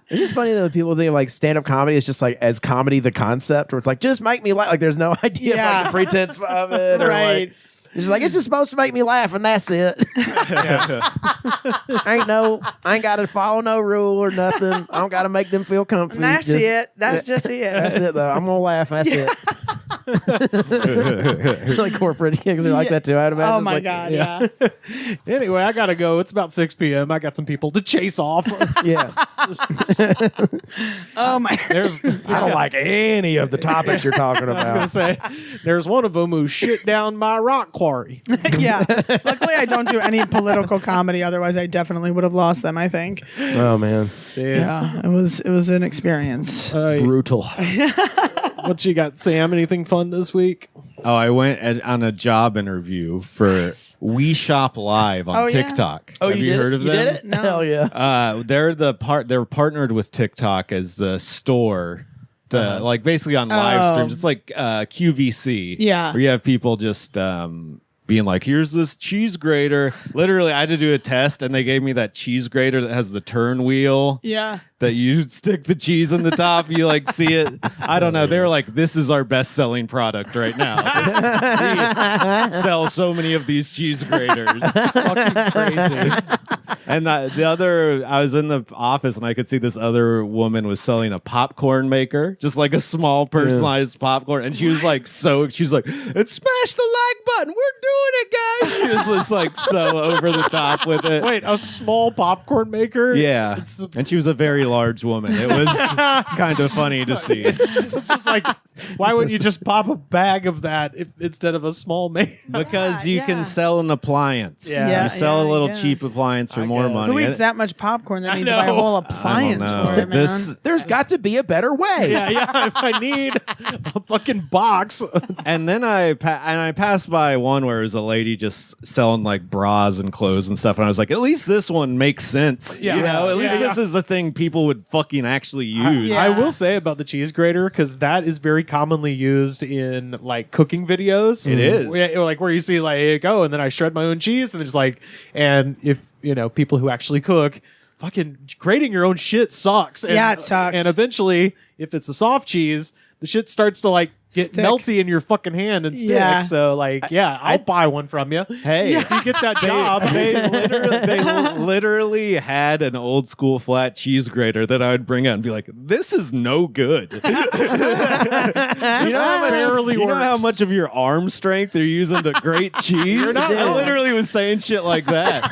It's just funny that people think like stand up comedy is just like as comedy the concept, where it's like just make me laugh. Like there's no idea of Yeah. like the pretense of it, or Right. like it's just like it's just supposed to make me laugh, and that's it. I ain't got to follow no rule or nothing. I don't got to make them feel comfy. And that's Just- it. That's just it. That's it though. I'm gonna laugh. That's it. Like corporate gigs are like that too. I'd imagine. Oh It's my like- god, yeah. Anyway, I gotta go. It's about 6 p.m. I got some people to chase off. Yeah. Oh my. There's, I don't like any of the topics you're talking I was about. gonna say, there's one of them who shit down my rock quarry. Yeah. Luckily, I don't do any political comedy. Otherwise, I definitely would have lost them. I think. Oh man, Yeah, it was an experience. brutal. What you got, Sam? Anything fun this week? Oh, I went on a job interview for We Shop Live on Oh, yeah? TikTok. Have you heard of You them? did it? No. Hell yeah. They're partnered with TikTok as the store to like basically on live Oh. streams. It's like QVC. Yeah. Where you have people just being like, here's this cheese grater. Literally, I had to do a test, and they gave me that cheese grater that has the turn wheel. Yeah. That you stick the cheese on the top, you like see it. I don't know. They were like, this is our best-selling product right now. We sell so many of these cheese graters. It's fucking crazy. And I was in the office and I could see this other woman was selling a popcorn maker, just like a small personalized popcorn. And she was like, and smash the like button. We're doing it, guys. She was just like so over the top with it. Wait, a small popcorn maker? Yeah. And she was a very large woman. It was kind of funny to see. It's just like, why wouldn't you just pop a bag of that instead of a small maker? Because you can sell an appliance. Yeah. You sell a little I cheap guess. appliance for more guess. money. Who eats that much popcorn that I needs to buy a know. whole I don't appliance know. for it, man? There's got to be a better way. Yeah. If I need a fucking box. And then I passed by one where it was a lady just selling like bras and clothes and stuff, and I was like, at least this one makes sense. Yeah. You know, at Yeah. least this is a thing people would fucking actually use. Yeah. I will say about the cheese grater, because that is very commonly used in like cooking videos. It is. Yeah, like where you see like, oh, and then I shred my own cheese, and it's like, and if people who actually cook, fucking grating your own shit sucks. And, Yeah, it sucks. And eventually, if it's a soft cheese, the shit starts to like get Stick. melty in your fucking hand and stick. Yeah. So like, I'll buy one from you. Hey, If you get that job, they literally had an old school flat cheese grater that I would bring out and be like, this is no good. You know barely how works. much of your arm strength they're using to grate cheese? not I wrong. literally was saying shit like that.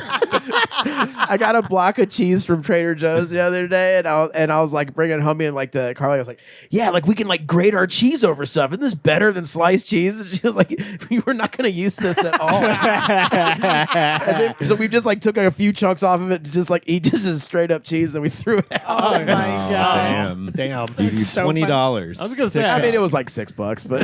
I got a block of cheese from Trader Joe's the other day, and I was like bringing it home, and like to Carly, I was like, yeah, like we can like grate our cheese over stuff. Isn't this better than sliced cheese? And she was like, we were not going to use this at all. And then, so we just like took a few chunks off of it to just like eat just as straight up cheese, and we threw it out. Oh my god. Damn. Damn. You so $20. I was gonna say, I mean, it was like $6, but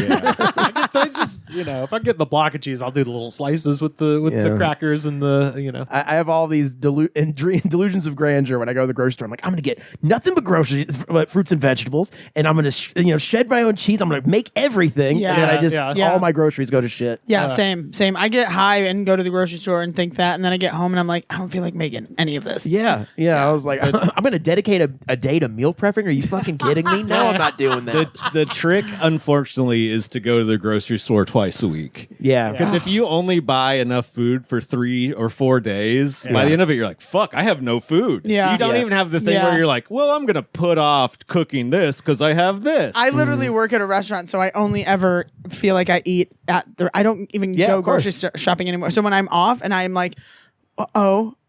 I just if I get the block of cheese, I'll do the little slices with the Yeah. crackers and the I have all these delusions of grandeur when I go to the grocery store. I'm like, I'm gonna get nothing but groceries, fruits and vegetables, and I'm gonna shed my own cheese. I'm gonna make everything, Yeah. and then I just Yeah. all my groceries go to shit. Yeah, same. I get high and go to the grocery store and think that, and then I get home and I'm like, I don't feel like making any of this. Yeah. I was like, I'm gonna dedicate a day to meal prepping. Are you fucking kidding me? No, I'm not doing that. The trick, unfortunately, is to go to the grocery store twice a week. Yeah. Because if you only buy enough food for 3 or 4 days, by the end of it, you're like, fuck, I have no food. Yeah. You don't Yeah. even have the thing Yeah. where you're like, well, I'm going to put off cooking this because I have this. I literally work at a restaurant, so I only ever feel like I eat I don't even Yeah, go of course. grocery shopping anymore. So when I'm off and I'm like,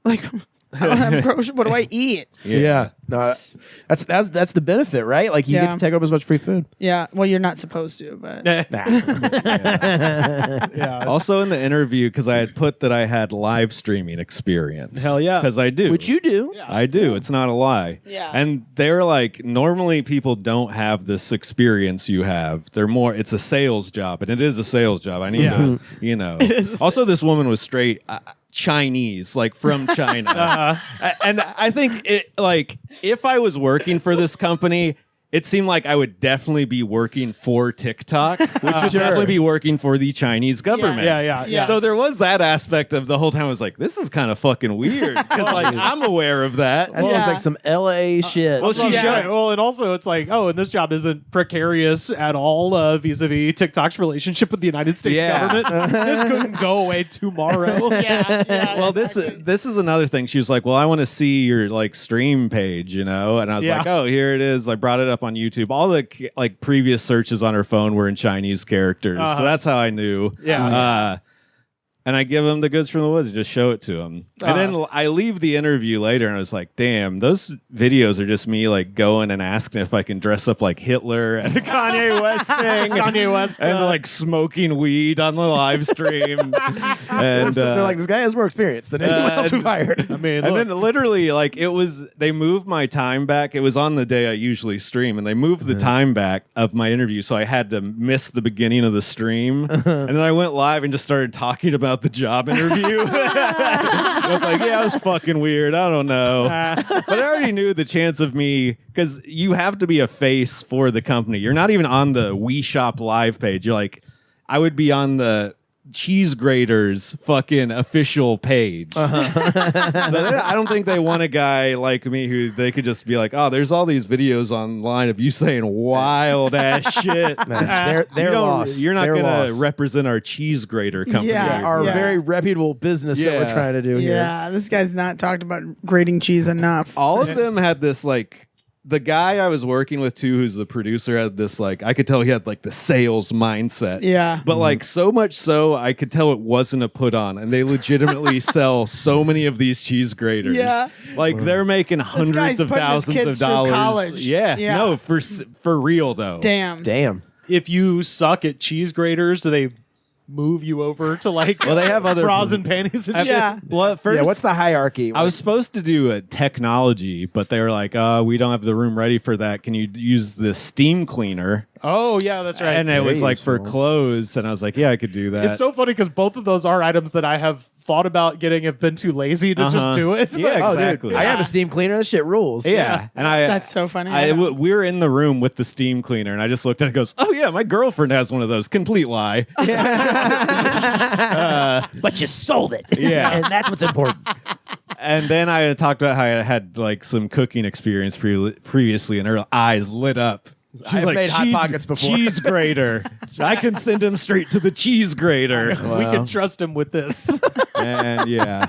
like I don't have grocery. What do I eat? Yeah. No, that's the benefit, right? Like you Yeah. get to take home as much free food. Yeah. Well, you're not supposed to, but yeah. Also in the interview, because I had put that I had live streaming experience. Hell yeah. Because I do. Which you do. I do. It's not a lie. Yeah. And they're like, normally people don't have this experience you have. They're more, it's a sales job, and it is a sales job. I need to, you know. Also, this woman was straight Chinese, like from China. And I think it, like, if I was working for this company, it seemed like I would definitely be working for TikTok, which would definitely be working for the Chinese government. Yeah. So there was that aspect of the whole time. I was like, this is kind of fucking weird because like I'm aware of that. That Yeah. sounds like some LA shit. Well, she Yeah. showed. Well, and also it's like, and this job isn't precarious at all vis-a-vis TikTok's relationship with the United States Yeah. government. This couldn't go away tomorrow. Well, this is another thing. She was like, "Well, I want to see your like stream page, you know." And I was Yeah. like, "Oh, here it is." I brought it up on YouTube. All the like previous searches on her phone were in Chinese characters, so that's how I knew. Yeah. And I give him the goods from the woods, just show it to him. And then I leave the interview later, and I was like, damn, those videos are just me like going and asking if I can dress up like Hitler and the Kanye West thing. Kanye West, and like smoking weed on the live stream. And they're like, this guy has more experience than anyone else we've hired. I mean, and look, then literally, like, they moved my time back. It was on the day I usually stream, and they moved the time back of my interview, so I had to miss the beginning of the stream. And then I went live and just started talking about the job interview. I was like, yeah, it was fucking weird. I don't know. But I already knew the chance of me, because you have to be a face for the company. You're not even on the We Shop live page. You're like, I would be on the cheese graters fucking official page. So I don't think they want a guy like me who they could just be like, oh, there's all these videos online of you saying wild ass shit. They're lost. You're not They're going to lost. represent our cheese grater company. Yeah, here. Our very reputable business that we're Yeah. trying to do here. Yeah, this guy's not talked about grating cheese enough. All of them had this like the guy I was working with too, who's the producer, had this like I could tell he had like the sales mindset. Yeah. But like so much so I could tell it wasn't a put on, and they legitimately sell so many of these cheese graters. Yeah. Like they're making guy's hundreds of putting his thousands kids of through dollars. college. Yeah. Yeah. No, for real though. Damn. If you suck at cheese graters, do they move you over to like Well, they have other bras and panties and shit? Yeah. Well, at first, Yeah, what's the hierarchy? I was supposed to do a technology, but they were like, we don't have the room ready for that. Can you use the steam cleaner? Oh yeah, that's right. And it was like for Useful. clothes, and I was like, yeah, I could do that. It's so funny because both of those are items that I have thought about getting, have been too lazy to just do it. Yeah, Oh, dude, exactly. I have a steam cleaner. This shit rules. Yeah, and That's so funny. we were in the room with the steam cleaner, and I just looked at it and goes, oh, yeah, my girlfriend has one of those. Complete lie. But you sold it. Yeah. And that's what's important. And then I talked about how I had like some cooking experience previously, and her eyes lit up. She's I've made Hot Pockets before. Cheese grater. I can send him straight to the cheese grater. We can trust him with this. And yeah,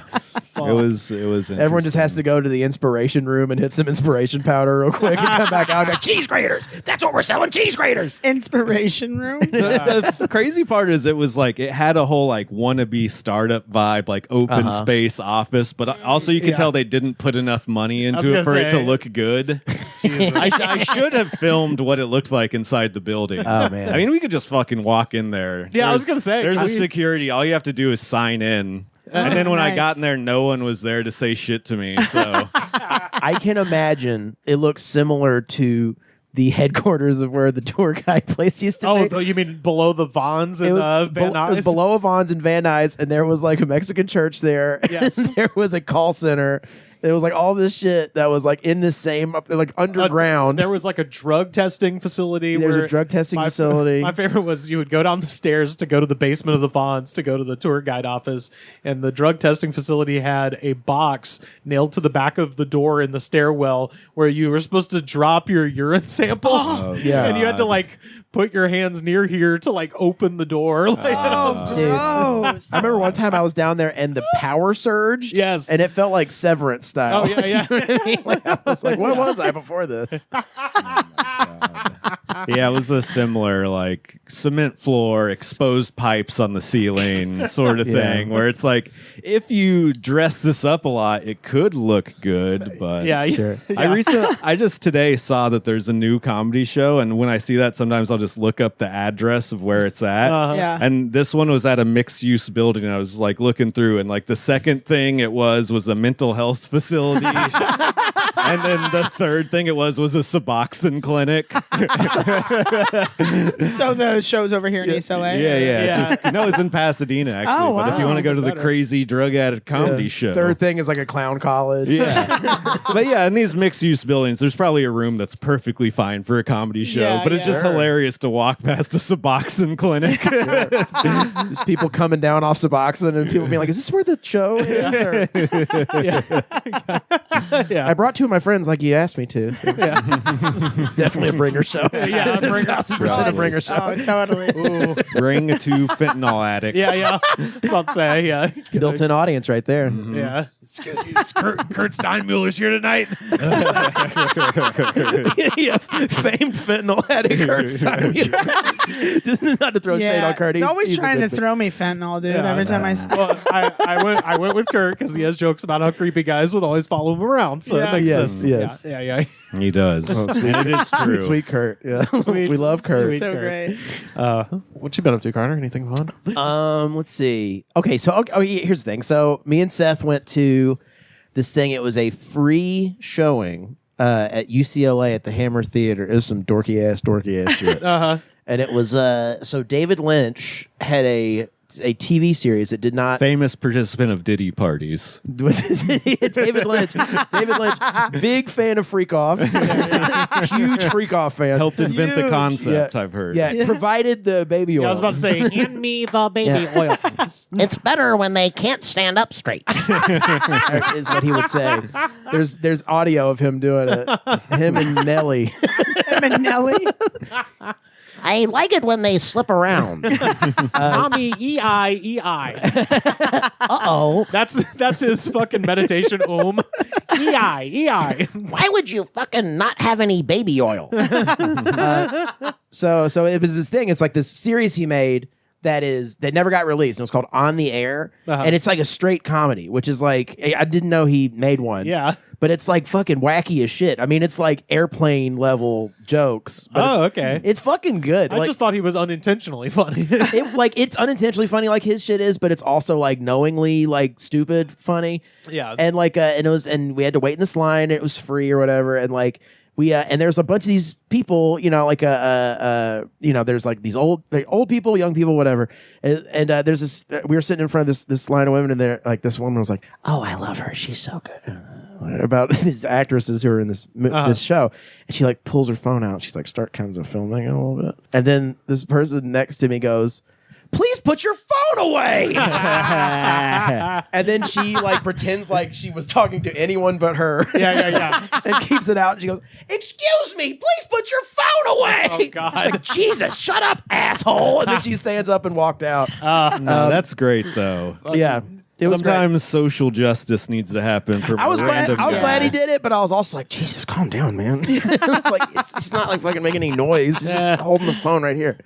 it was. Everyone just has to go to the inspiration room and hit some inspiration powder real quick and come back out and go, cheese graters. That's what we're selling, cheese graters. Inspiration room. The crazy part is it was like it had a whole like wannabe startup vibe, like open space office, but also you could tell they didn't put enough money was into it gonna for it to say. look good. I should have filmed what it looked like inside the building. Oh, man. I mean, we could just fucking walk in there. Yeah, I was gonna say, there's a we- security. All you have to do is sign in. And then when I Nice. got in there, no one was there to say shit to me. So I can imagine it looks similar to the headquarters of where the tour guide place used to Oh, be. you mean below the Vons and It was, Van it was Nuys? below Avon's and Van Nuys, and there was like a Mexican church there. Yes. And there was a call center. There was like all this shit that was like in the same, like underground. There was like a drug testing facility. There's where a drug testing my- facility. My favorite was you would go down the stairs to go to the basement of the Vons to go to the tour guide office, and the drug testing facility had a box nailed to the back of the door in the stairwell where you were supposed to drop your urine samples. yeah. And you had to like put your hands near here to like open the door. Like, Oh, Dude. gross. I remember one time I was down there and the power surged. Yes. And it felt like Severance style. Oh, yeah, yeah. You know what I mean? Like, I was like, what was I before this? yeah, it was a similar like cement floor, exposed pipes on the ceiling sort of Yeah. thing, where it's like if you dress this up a lot, it could look good, but yeah, Sure. I just today saw that there's a new comedy show, and when I see that, sometimes I'll just look up the address of where it's at. Yeah. And this one was at a mixed-use building. And I was like looking through, and like the second thing it was a mental health facility, and then the third thing it was a Suboxone clinic. So the show's over here in East LA. Yeah. No, it's in Pasadena actually. Oh, But if you wow. want to go to the Better. crazy drug addict comedy show, Third thing is like a clown college. yeah. But yeah, in these mixed use buildings, there's probably a room that's perfectly fine for a comedy show. Yeah, but it's yeah. just hilarious to walk past a Suboxone clinic. Just people coming down off Suboxone and people being like, is this where the show is? Or- yeah. I brought two of my friends like you asked me to. Definitely a bringer show. Yeah, a bringer. 1,000% a bringer show. Oh, totally. Bring to fentanyl addicts. Yeah. I was about to say, yeah. Built-in audience right there. Yeah. Kurt Steinmuller's here tonight. Yeah, famed fentanyl addict Kurt Stein. Just not to throw shade on Kurt. He's always he's a trying to good throw me fentanyl, dude. Yeah. Every time I see Well, I went with Kurt because he has jokes about how creepy guys would always follow him around. So Yeah. that makes Yes, sense. yes. Yeah. He does. And it is true. Sweet Kurt. Yeah. We love Kurt. Sweet so Kurt. great. What you been up to, Carter? Anything fun? Let's see. Okay, so here's the thing. So me and Seth went to this thing. It was a free showing at UCLA at the Hammer Theater. It was some dorky ass shit. Uh-huh. And it was so David Lynch had a TV series. It did not. Famous participant of Diddy parties. David Lynch. David Lynch, big fan of Freak Off. Huge Freak Off fan. Helped invent the Huge. concept, I've heard. Yeah, provided the baby oil. I was about to say, hand me the baby oil. It's better when they can't stand up straight. is what he would say. There's audio of him doing it. Him and Nelly. Him and Nelly. I like it when they slip around. Mommy, E-I. Uh-oh. That's his fucking meditation E-I. Why would you fucking not have any baby oil? So it was this thing. It's like this series he made that never got released. It was called On the Air, and it's like a straight comedy, which is like I didn't know he made one. Yeah. But it's like fucking wacky as shit. I mean, it's like airplane level jokes. But Okay. it's fucking good. I just thought he was unintentionally funny. It's unintentionally funny like his shit is, but it's also like knowingly like stupid funny. Yeah. And like and we had to wait in this line. And it was free or whatever. And like we and there's a bunch of these people, like there's like these old people, young people, whatever. And there's this. We were sitting in front of this line of women, and there like this woman was like, "Oh, I love her. She's so good." About these actresses who are in this show, and she like pulls her phone out. She's like, start kind of filming it a little bit, and then this person next to me goes, "Please put your phone away." And then she like pretends like she was talking to anyone but her. Yeah. And keeps it out. And she goes, "Excuse me, please put your phone away." Oh, God. She's like, "Jesus, shut up, asshole." And then she stands up and walked out. No, that's great though. Yeah. It was great. Sometimes social justice needs to happen for I was random glad he guy. did it, but I was also like, Jesus, calm down, man. It's like he's not like fucking making any noise. He's just holding the phone right here.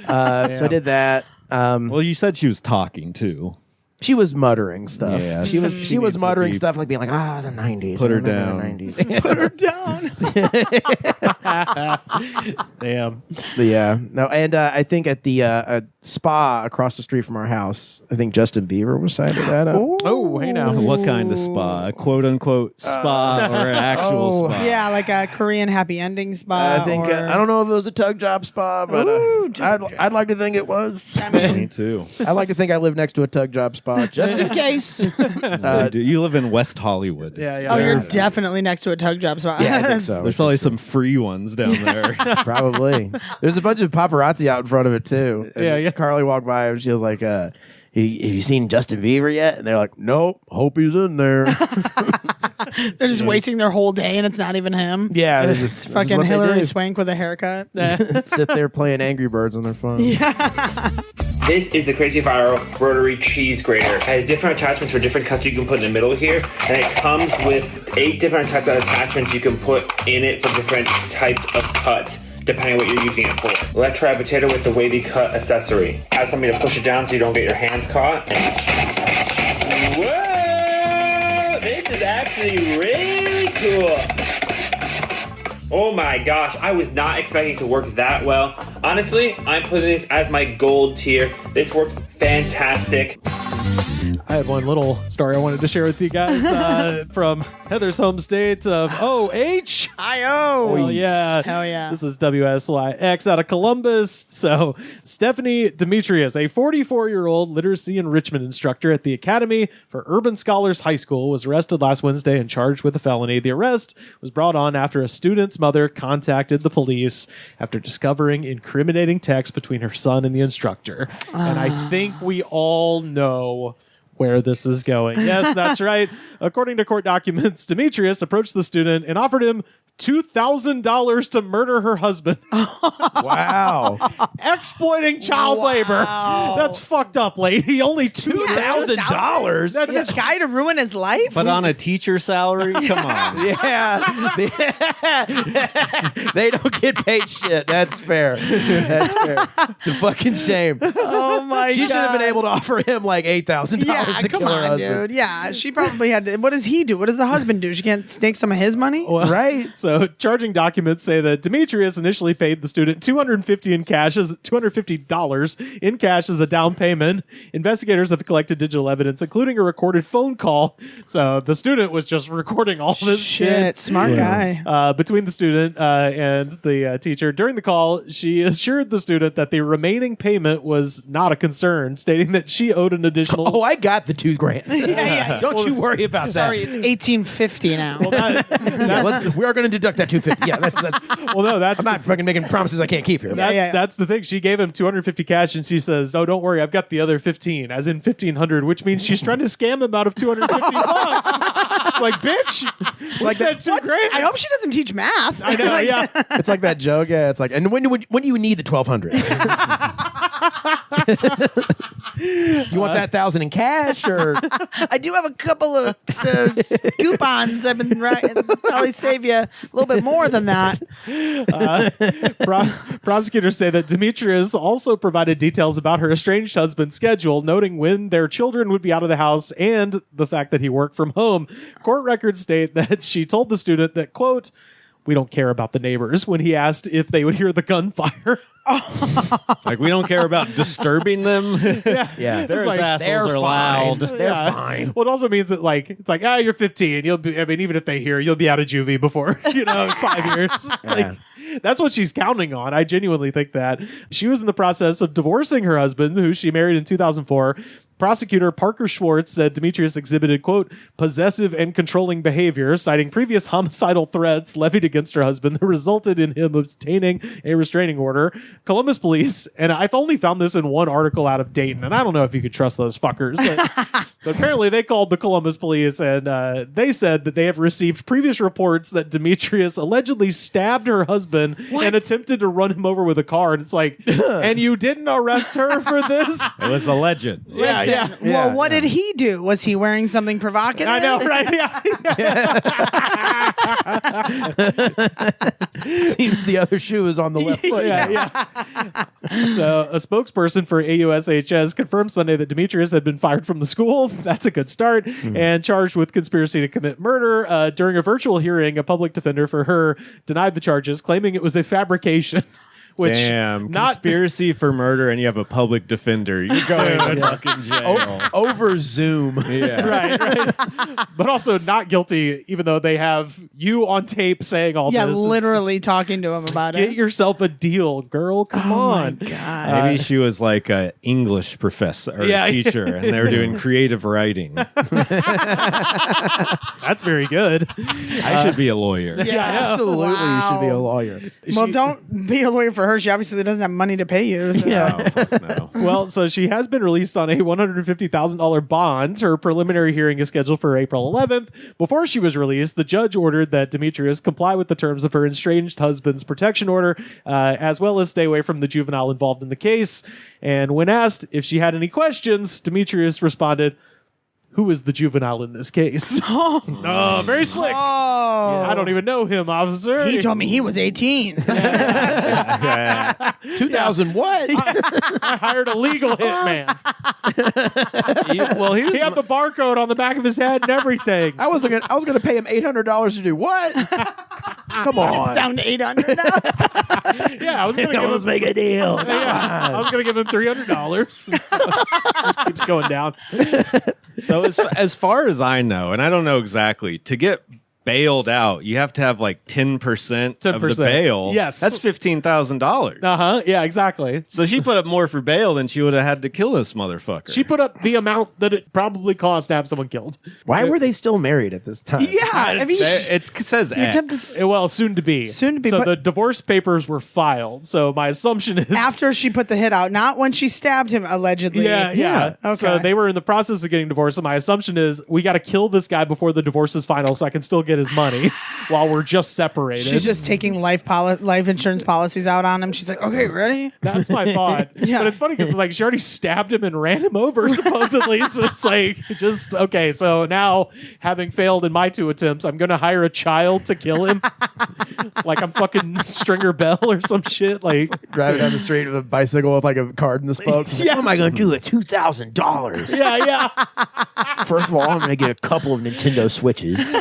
So I did that. Well, you said she was talking too. She was muttering stuff. Yeah, she was she was needs to muttering be- stuff like being like, the 90s. Put her the down. 90s. Put her down. Damn. But yeah. No, and I think at the spa across the street from our house, I think Justin Bieber was signed at that. Oh, hey now. What kind of spa? A quote unquote spa or an actual spa? Yeah, like a Korean happy ending spa. I think I don't know if it was a tug job spa, but I'd like to think it was. I mean, Me too. I'd like to think I live next to a tug job spa just in case. You live in West Hollywood. Yeah. oh, you're definitely next to a tug job spot. Yeah, I think so. There's probably some free ones down there. Probably. There's a bunch of paparazzi out in front of it too. And Yeah. Carly walked by and she was like, have you seen Justin Bieber yet? And they're like, nope, hope he's in there. They're just wasting their whole day, and it's not even him. Yeah, they're just Fucking Hillary Swank with a haircut. sit there playing Angry Birds on their phone. This is the Crazy Fire rotary cheese grater. It has different attachments for different cuts you can put in the middle here, and it comes with 8 different types of attachments you can put in it for different types of cuts, depending on what you're using it for. Let's try a potato with the wavy cut accessory. Has something to push it down so you don't get your hands caught. Whoa! This is actually really cool. Oh my gosh, I was not expecting it to work that well. Honestly, I'm putting this as my gold tier. This worked fantastic. I had one little story I wanted to share with you guys from Heather's home state of OH. I-O. Well, yeah. Hell yeah. This is WSYX out of Columbus. So, Stephanie Demetrius, a 44-year-old literacy enrichment instructor at the Academy for Urban Scholars High School, was arrested last Wednesday and charged with a felony. The arrest was brought on after a student's mother contacted the police after discovering incriminating text between her son and the instructor. And I think we all know where this is going. Yes, that's right. According to court documents, Demetrius approached the student and offered him $2,000 to murder her husband. Wow. Exploiting child labor. That's fucked up, lady. Only $2,000. For this guy to ruin his life? But on a teacher salary? Come on. Yeah. They don't get paid shit. That's fair. That's fair. It's a fucking shame. Oh my god. She should have been able to offer him like $8,000 Yeah, to come kill her on, husband. dude. Yeah, she probably had to. What does he do? What does the husband do? She can't take some of his money? Well, Right? So charging documents say that Demetrius initially paid the student $250 in cash as $250 in cash as a down payment. Investigators have collected digital evidence, including a recorded phone call. So the student was just recording all this shit. Smart guy. Between the student and the teacher. During the call, she assured the student that the remaining payment was not a concern, stating that she owed an additional. Oh, I got the $2,000. Yeah. Don't you worry about Sorry, that. it's $1,850 now. Yeah, we are going to deduct that $250. Yeah, that's. Well, no, that's I'm not fucking making promises I can't keep here. That's the thing. She gave him $250 cash, and she says, "Oh, don't worry, I've got the other 15, as in 1,500," which means she's trying to scam him out of $250. It's like, bitch, it's like said $2,000. I hope she doesn't teach math. I know, yeah. It's like that joke. Yeah, it's like, and when do you need the 1,200? You want that 1,000 in cash, or I do have a couple of coupons I've been writing. Probably save you a little bit more than that. Prosecutors say that Demetrius also provided details about her estranged husband's schedule, noting when their children would be out of the house and the fact that he worked from home. Court records state that she told the student that, quote, "We don't care about the neighbors," when he asked if they would hear the gunfire. Like, we don't care about disturbing them. yeah, Their like, assholes are loud. They're fine. Well, it also means that, like, it's like, you're 15. You'll be. I mean, even if they hear, you'll be out of juvie before 5 years. Like, that's what she's counting on. I genuinely think that she was in the process of divorcing her husband, who she married in 2004. Prosecutor Parker Schwartz said Demetrius exhibited, quote, "possessive and controlling behavior," citing previous homicidal threats levied against her husband that resulted in him obtaining a restraining order. Columbus police, and I've only found this in one article out of Dayton, and I don't know if you could trust those fuckers, but apparently they called the Columbus police, and they said that they have received previous reports that Demetrius allegedly stabbed her husband and attempted to run him over with a car, and it's like, and you didn't arrest her for this? It was alleged. Listen, well, what did he do? Was he wearing something provocative? I know, right? Yeah. Seems the other shoe is on the left foot. So a spokesperson for AUSHS confirmed Sunday that Demetrius had been fired from the school. That's a good start. And charged with conspiracy to commit murder. During a virtual hearing, a public defender for her denied the charges, claiming it was a fabrication. Which conspiracy for murder, and you have a public defender. You're going to fucking jail. Over Zoom. Yeah. right. But also not guilty, even though they have you on tape saying all this. Yeah, literally talking to him about Get it. yourself a deal, girl. Come on. My God. Maybe she was like a English professor or teacher, and they were doing creative writing. That's very good. I should be a lawyer. Yeah, absolutely. You should be a lawyer. Well, don't be a lawyer for her. She obviously doesn't have money to pay you. So. No, fuck no. Well, so she has been released on a $150,000 bond. Her preliminary hearing is scheduled for April 11th. Before she was released, the judge ordered that Demetrius comply with the terms of her estranged husband's protection order, as well as stay away from the juvenile involved in the case. And when asked if she had any questions, Demetrius responded, "Who is the juvenile in this case?" Oh, very slick. Oh. I don't even know him, officer. He told me he was 18. 2000 what? I hired a legal hitman. He had the barcode on the back of his head and everything. I was gonna pay him $800 to do what? Come on. It's down to 800 now. Yeah, I was going to give him make a deal. I was going to give him $300. Just keeps going down. So as far as I know, and I don't know exactly, to get bailed out, you have to have like 10% of the bail. Yes. That's $15,000. Uh-huh. Yeah, exactly. So she put up more for bail than she would have had to kill this motherfucker. She put up the amount that it probably cost to have someone killed. Why were they still married at this time? Yeah. I mean, It says X. Well, soon to be. Soon to be, So but- the divorce papers were filed. So my assumption is after she put the hit out, not when she stabbed him, allegedly. Yeah. Okay. So they were in the process of getting divorced. And my assumption is we got to kill this guy before the divorce is final so I can still get his money while we're just separated. She's just taking life insurance policies out on him. She's like, okay, ready? That's my thought. Yeah. But it's funny because like she already stabbed him and ran him over supposedly. So it's like just okay. So now having failed in my 2 attempts, I'm gonna hire a child to kill him. Like I'm fucking Stringer Bell or some shit. Like Driving down the street with a bicycle with like a card in the spokes. Yes. What am I going to do with $2,000? yeah. First of all, I'm going to get a couple of Nintendo Switches.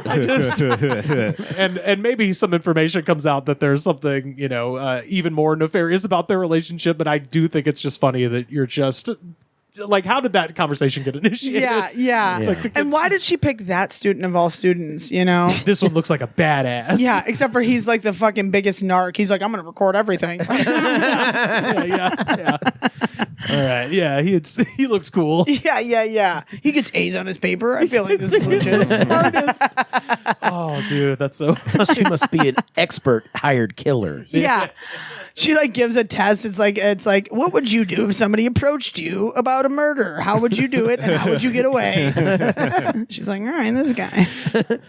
and maybe some information comes out that there's something, even more nefarious about their relationship. But I do think it's just funny that you're just like, how did that conversation get initiated? Yeah. Like, And why did she pick that student of all students, you know? This one looks like a badass. Yeah, except for he's like the fucking biggest narc. He's like, I'm going to record everything. yeah. All right. Yeah, he looks cool. Yeah. He gets A's on his paper. I feel like this is legit. Smartest. Oh, dude, that's so. She must be an expert hired killer. Yeah. She like gives a test. It's like, what would you do if somebody approached you about a murder? How would you do it? And how would you get away? She's like, all right, this guy.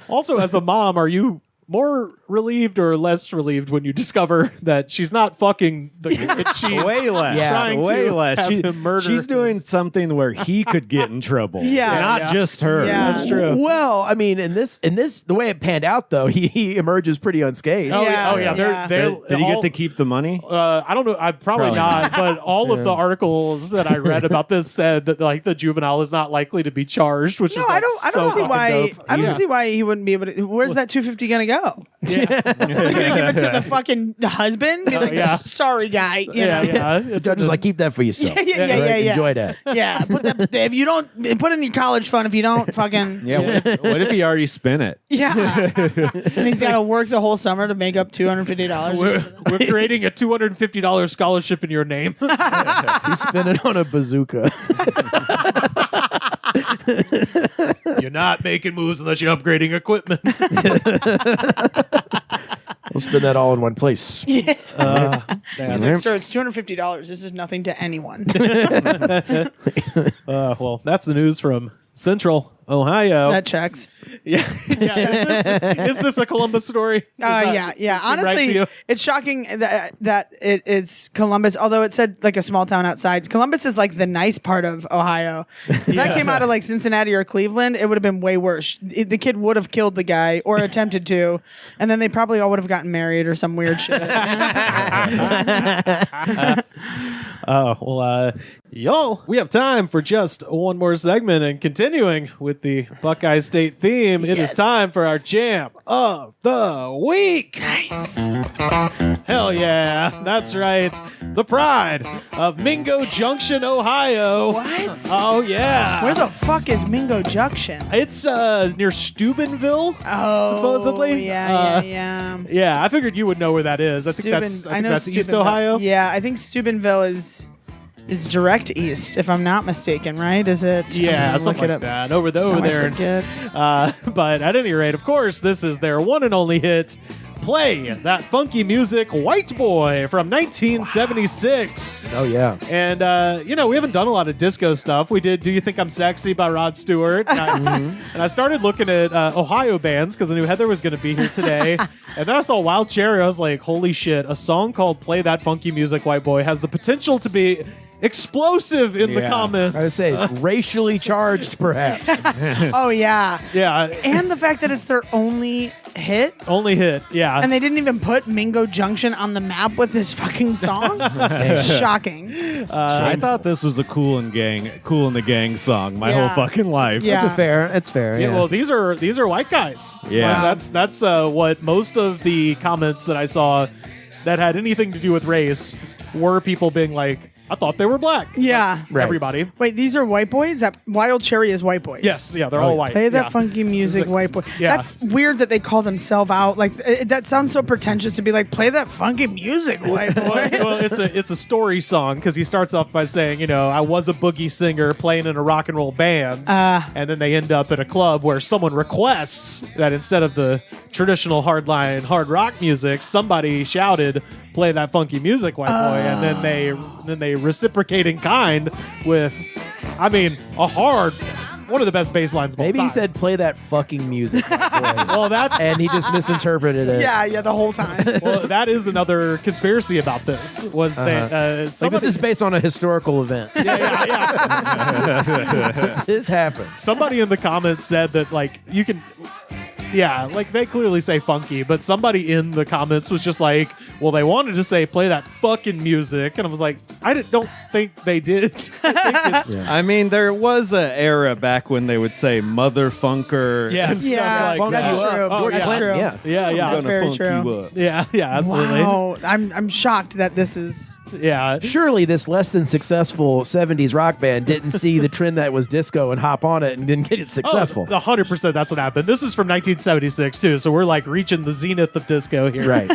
Also, as a mom, are you more relieved or less relieved when you discover that she's not fucking the kid? She's Way less. trying Way to less. have him murdered. She's doing something where he could get in trouble. Yeah. Not just her. Yeah. That's true. Well, I mean, in this, the way it panned out, though, he emerges pretty unscathed. Oh, Yeah. yeah. Yeah. Did he get to keep the money? I don't know. I probably not. But all of the articles that I read about this said that like the juvenile is not likely to be charged, which No, is like, I don't so see fucking why. dope. I don't Yeah. see why he wouldn't be able to. Where's that $250 gonna go? Yeah. They're gonna give it to the fucking husband. Be like, yeah. sorry, guy. You know? Yeah. The judge is like, keep that for yourself. Yeah. Enjoy that. Yeah, put that. If you don't put it in your college fund, if you don't fucking Yeah. What if he already spent it? yeah, and he's got to work the whole summer to make up $250. We're creating a $250 scholarship in your name. You spin it on a bazooka. You're not making moves unless you're upgrading equipment. We'll spin that all in one place. He's like, sir, it's $250. This is nothing to anyone. Well, that's the news from Central Ohio. That checks. Yeah. Is this a Columbus story? Yeah. seem right to Honestly, you? it's shocking that it is Columbus. Although it said like a small town outside, Columbus is like the nice part of Ohio. If that came out of like Cincinnati or Cleveland, it would have been way worse. The kid would have killed the guy or attempted to, and then they probably all would have gotten married or some weird shit. Yo, we have time for just one more segment, and continuing with the Buckeye State theme, it is time for our jam of the week. Nice. Hell yeah, that's right. The pride of Mingo Junction, Ohio. What? Oh yeah. Where the fuck is Mingo Junction? It's near Steubenville. Oh, supposedly. Yeah. Yeah, I figured you would know where that is. I think that's East Steubenville. Ohio. Yeah, I think Steubenville is direct east, if I'm not mistaken, right? Is it? Yeah, I'm gonna something like that. Over there. But at any rate, of course, this is their one and only hit. Play that funky music, White Boy from 1976. Oh, yeah. And, we haven't done a lot of disco stuff. We did Do You Think I'm Sexy by Rod Stewart. And I started looking at Ohio bands because I knew Heather was going to be here today. And then I saw Wild Cherry. I was like, holy shit, a song called Play That Funky Music, White Boy has the potential to be explosive in the comments. I would say racially charged, perhaps. Oh, yeah. Yeah. And the fact that it's their only hit. Only hit, yeah. And they didn't even put Mingo Junction on the map with this fucking song. Shocking. I thought this was a Cool in the Gang song my Yeah. whole fucking life. Yeah. It's fair. Yeah, well, these are white guys. Yeah. That's what most of the comments that I saw that had anything to do with race were people being like, I thought they were black. Yeah. Like, everybody. Wait, these are white boys? That Wild Cherry is white boys. Yes, yeah, they're all white. Play that Yeah. funky music, white boy. Yeah. That's weird that they call themselves out. Like that sounds so pretentious to be like, play that funky music, white boy. Well, it's a story song because he starts off by saying, I was a boogie singer playing in a rock and roll band, and then they end up at a club where someone requests that instead of the traditional hardline hard rock music, somebody shouted, "Play that funky music, white boy," and then they reciprocate in kind with, one of the best bass lines of all Maybe time. he said, play that fucking music. Well, that's and he just misinterpreted it. yeah, the whole time. well, that is another conspiracy about this. Was that Like, somebody, this is based on a historical event. yeah. This happened. Somebody in the comments said that like you can Yeah, like they clearly say funky, but somebody in the comments was just like, well, they wanted to say play that fucking music. And I was like, don't think they did. I think it's, I mean, there was an era back when they would say motherfunker. Yes. and stuff Yeah, like that's that. true. Oh, That's yeah. true. Yeah. yeah, I'm yeah. gonna very funk true. you up. Yeah, yeah, absolutely. Wow, I'm shocked that this is. Yeah. Surely this less than successful 70s rock band didn't see the trend that was disco and hop on it and didn't get it successful. 100% that's what happened. This is from 1976 too, so we're like reaching the zenith of disco here. Right.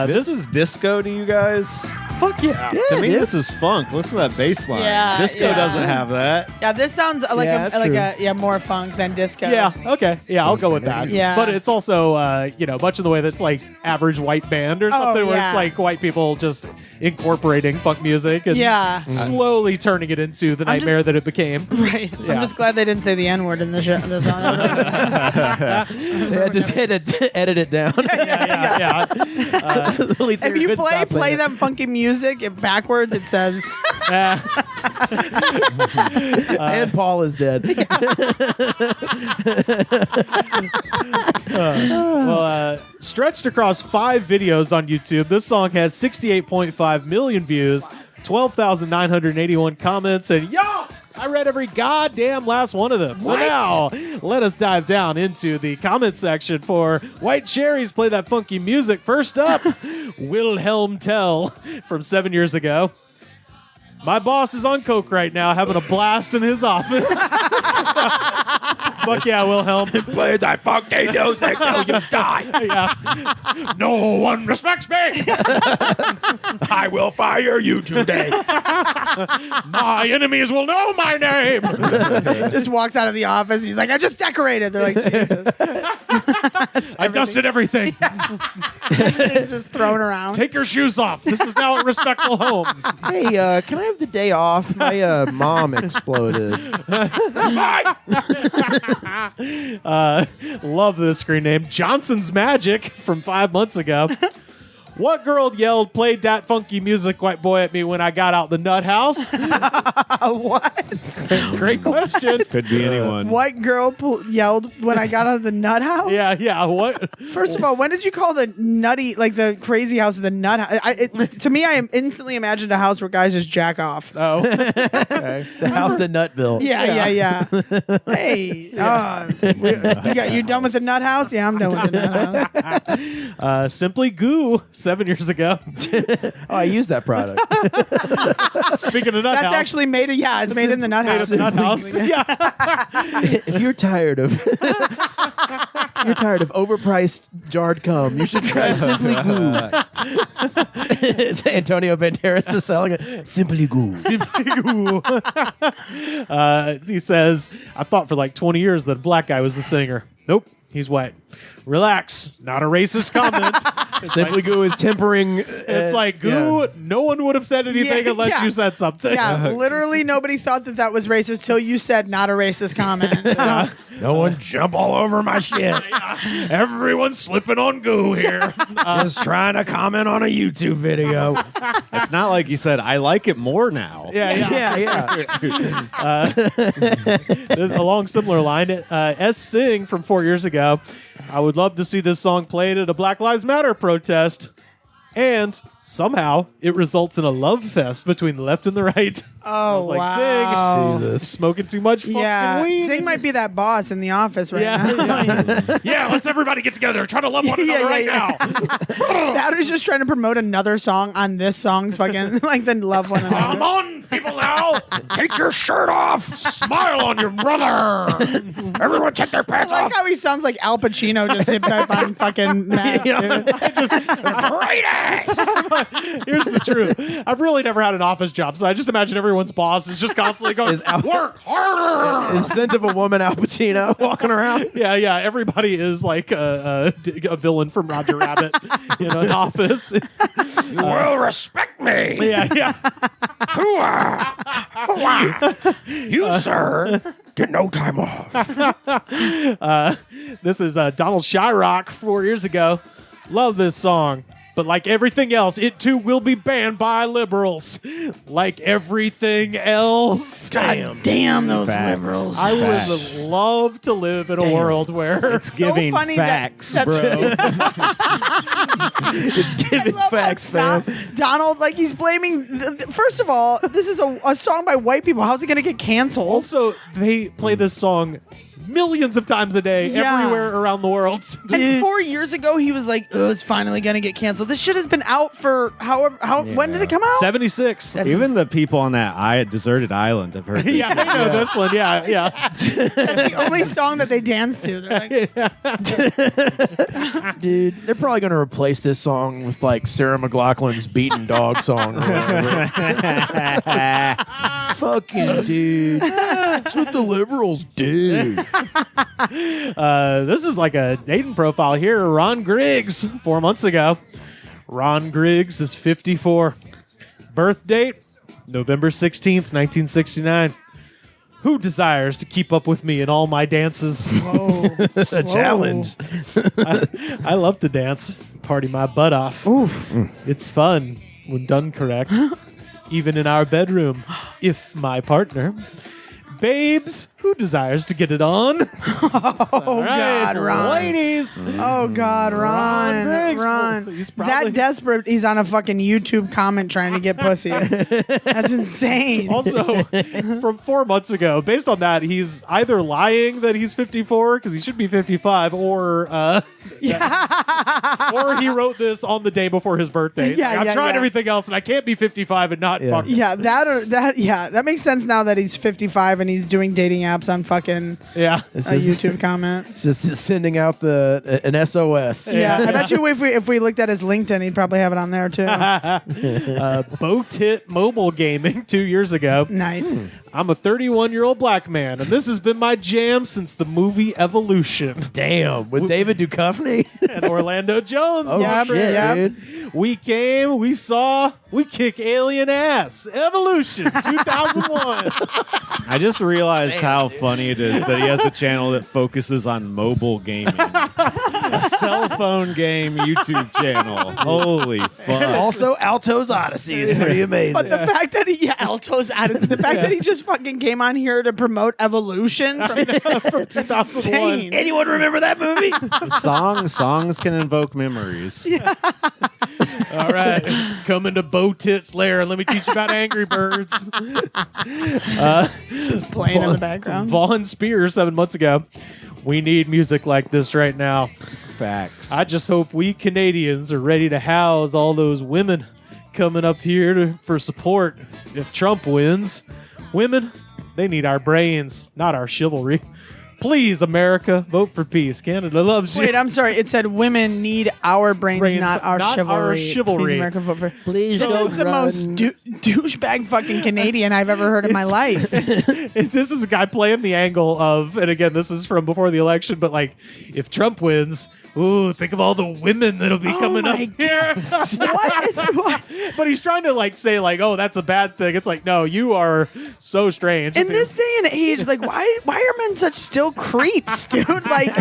This is disco to you guys? Fuck yeah. To me, dude. this is funk. Listen to that bass line. Yeah, Disco yeah. doesn't have that. Yeah, this sounds like Yeah, that's true. more funk than disco. Yeah, okay. Yeah, I'll go with that. Yeah. But it's also, much in the way that's like average white band or something where yeah. it's like white people just incorporating funk music and Yeah. slowly turning it into the I'm nightmare just- that it became. Right. Yeah. I'm just glad they didn't say the N word in the song. They had to edit it down. yeah. The lead singer If you couldn't stop play saying them funky music backwards, it says Uh, it. And Paul is dead. stretched across 5 videos on YouTube, this song has 68.5 million views, 12,981 comments, and I read every goddamn last one of them. So now, let us dive down into the comment section for White Cherries Play That Funky Music. First up, Wilhelm Tell from 7 years ago. My boss is on coke right now, having a blast in his office. Fuck yeah, Wilhelm. Play that funky music till you die. Yeah. No one respects me. I will fire you today. My enemies will know my name. just walks out of the office. He's like, I just decorated. They're like, Jesus. I dusted everything. It's just thrown around. Take your shoes off. This is now a respectful home. Hey, can I have the day off? My mom exploded. Love this screen name. Johnson's Magic from 5 months ago. What girl yelled, played that funky music, white boy, at me when I got out the nut house? What? Great question. Could be anyone. White girl yelled when I got out of the nut house? Yeah. What? First of all, when did you call the nutty, like the crazy house, the nut house? To me, I instantly imagined a house where guys just jack off. Oh. Okay. The house that Nut built. Yeah. Hey, you done with the nut house? Yeah, I'm done with the nut house. Simply Goo, 7 years ago. Oh, I use that product. Speaking of nut That's house. actually made. Yeah, it's made in the nut house. Nut house. Yeah. If you're tired of overpriced jarred cum, you should try Simply Goo. It's Antonio Banderas is selling it. Simply Goo. Simply Goo. He says, I thought for like 20 years that a black guy was the singer. Nope. He's white. Relax. Not a racist comment. Simply Goo is tempering. It's like Goo. yeah. No one would have said anything Yeah, unless yeah. you said something. Yeah, literally nobody thought that was racist till you said not a racist comment. No one jump all over my shit. Everyone's slipping on Goo here. Just trying to comment on a YouTube video. It's not like you said, I like it more now. Yeah. Along similar line, S. Singh from 4 years ago. I would love to see this song played at a Black Lives Matter protest. And somehow it results in a love fest between the left and the right. I Oh, was like, wow. Sing, you're smoking too much fucking Yeah, weed. Sing might be that boss in the office right now. Yeah, let's everybody get together. Try to love one another now. That is just trying to promote another song on this song's fucking like the love one another. Come on, people now. Take your shirt off. Smile on your brother. Everyone take their pants I like how he sounds like Al Pacino just hit up on fucking Matt. Here's the truth. I've really never had an office job, so I just imagine everyone's boss is just constantly going, work harder. Is Scent of a Woman Al Pacino walking around? Yeah. Everybody is like a villain from Roger Rabbit in an office. You will respect me. Yeah. You, sir, get no time off. This is Donald Shyrock 4 years ago. Love this song. But like everything else, it too will be banned by liberals. Like everything else. Damn. Damn those Facts. liberals. I would love to live in a world where It's giving funny that- facts, bro. It's giving love facts, how fam. Donald, like he's blaming. First of all, this is a song by white people. How's it going to get canceled? also they play this song millions of times a day Yeah. everywhere around the world. And 4 years ago, he was like, "Oh, it's finally going to get canceled." This shit has been out for when did it come out? 76. That's Even the people on that deserted island have heard this. Yeah, I know this one. Yeah. That's the only song that they dance to. They're like, Dude, they're probably going to replace this song with like Sarah McLachlan's Beaten Dog song. Or whatever. Fucking dude. That's what the liberals do. This is like a dating profile here. Ron Griggs, 4 months ago. Ron Griggs is 54. Birth date, November 16th, 1969. Who desires to keep up with me in all my dances? A challenge. I love to dance, party my butt off. It's fun when done correct, even in our bedroom, if my partner. Babes, who desires to get it on? "Oh God, Ron! Ladies. Oh God, Ron! Griggs. Ron! He's probably- That desperate. He's on a fucking YouTube comment trying to get pussy. That's insane. Also, from 4 months ago, based on that, he's either lying that he's 54 because he should be 55, or or he wrote this on the day before his birthday. Yeah, Like, I've yeah, tried yeah. everything else, and I can't be 55 and not fuck. Yeah, that makes sense now that he's 55 and he's doing dating apps on fucking Yeah. a YouTube comment. It's just sending out an SOS. Yeah, I bet you if we looked at his LinkedIn, he'd probably have it on there too. Bow-tit mobile gaming 2 years ago. Nice. I'm a 31-year-old black man, and this has been my jam since the movie Evolution. Damn. With David Duchovny? And Orlando Jones. Oh, Yeah, shit, yeah. dude. We came, we saw, we kick alien ass. Evolution 2001. I just realized how funny it is that he has a channel that focuses on mobile gaming. A cell phone game YouTube channel. Holy fuck. Also, Alto's Odyssey is pretty amazing. But the fact that Alto's added, the fact that he just fucking came on here to promote Evolution from From 2001. insane. Anyone remember that movie? Songs can invoke memories. All right, coming to Bo Tit's lair, and let me teach you about Angry Birds. Just playing in the background. Vaughn Spears 7 months ago. We need music like this right now. Facts. I just hope we Canadians are ready to house all those women coming up here for support if Trump wins. Women, they need our brains, not our chivalry. Please, America, vote for peace. Canada loves you. Wait, I'm sorry. It said women need our brains, not our chivalry. chivalry. Please, America, vote for. Please This don't is the run. most douchebag fucking Canadian I've ever heard in my life. This is a guy playing the angle of, and again, this is from before the election, but like, if Trump wins, ooh, think of all the women that'll be coming up my here. What? But he's trying to like say like, oh, that's a bad thing. It's like, no, you are so strange. In this day and age, like, why are men such still creeps, dude? Like,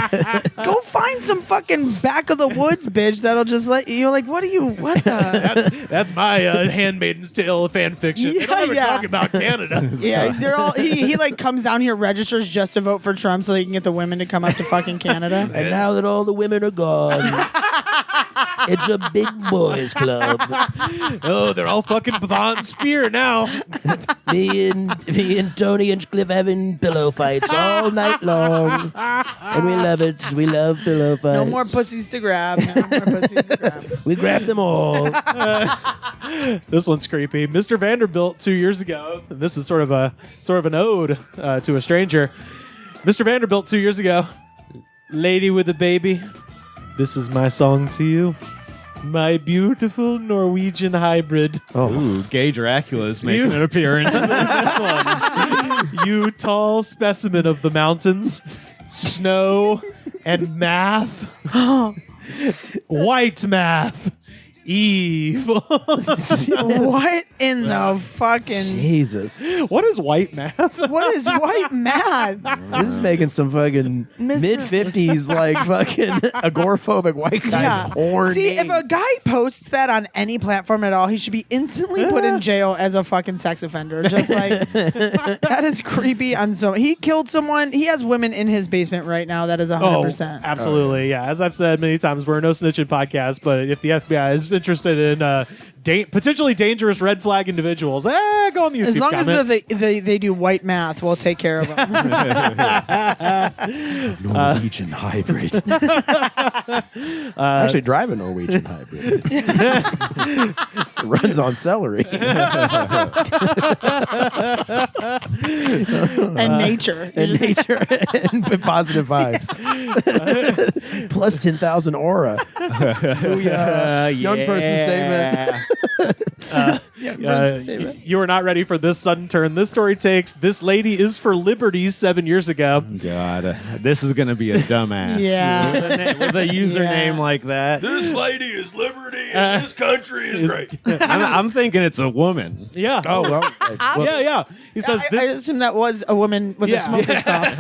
go find some fucking back of the woods bitch that'll just let you. Like, what the? That's my Handmaid's Tale fan fiction. They don't ever Yeah. talk about Canada. Yeah, they're all. He like comes down here, registers just to vote for Trump, so he can get the women to come up to fucking Canada. And now that all the women are gone, it's a big boys club. Oh, they're all fucking Von Spear now. Me and Tony Hinchcliffe having pillow fights all night long. And we love it. We love pillow fights. No more pussies to grab. No more pussies to grab. We grab them all. This one's creepy. Mr. Vanderbilt 2 years ago. And this is sort of an ode to a stranger. Mr. Vanderbilt 2 years ago. Lady with a baby. This is my song to you. My beautiful Norwegian hybrid. Ooh, Gay Dracula's making You- an appearance in this one. You tall specimen of the mountains, snow, and math. White math. Evil. What in the fucking? Jesus. What is white math? What is white math? This is making some fucking Mr. mid-50s, like, fucking agoraphobic white guys horny. See, if a guy posts that on any platform at all, he should be instantly put in jail as a fucking sex offender. Just like that is creepy. On so he killed someone. He has women in his basement right now. That is 100%. Absolutely. Yeah. As I've said many times, we're a no snitching podcast, but if the FBI is interested in potentially dangerous red flag individuals, go on the YouTube As long comments. as they do white math, we'll take care of them. Norwegian hybrid. Actually, drive a Norwegian hybrid. It runs on celery. And nature. And nature and positive vibes. Plus 10,000 aura. Young person statement. You are not ready for this sudden turn. This story takes "This lady is for liberty" 7 years ago. God, this is going to be a dumbass. Yeah. With a username like that. This lady is liberty and this country is great. I'm thinking it's a woman. Yeah. Oh, well. Yeah. He says I this. assume that was a woman with a smoker's cough.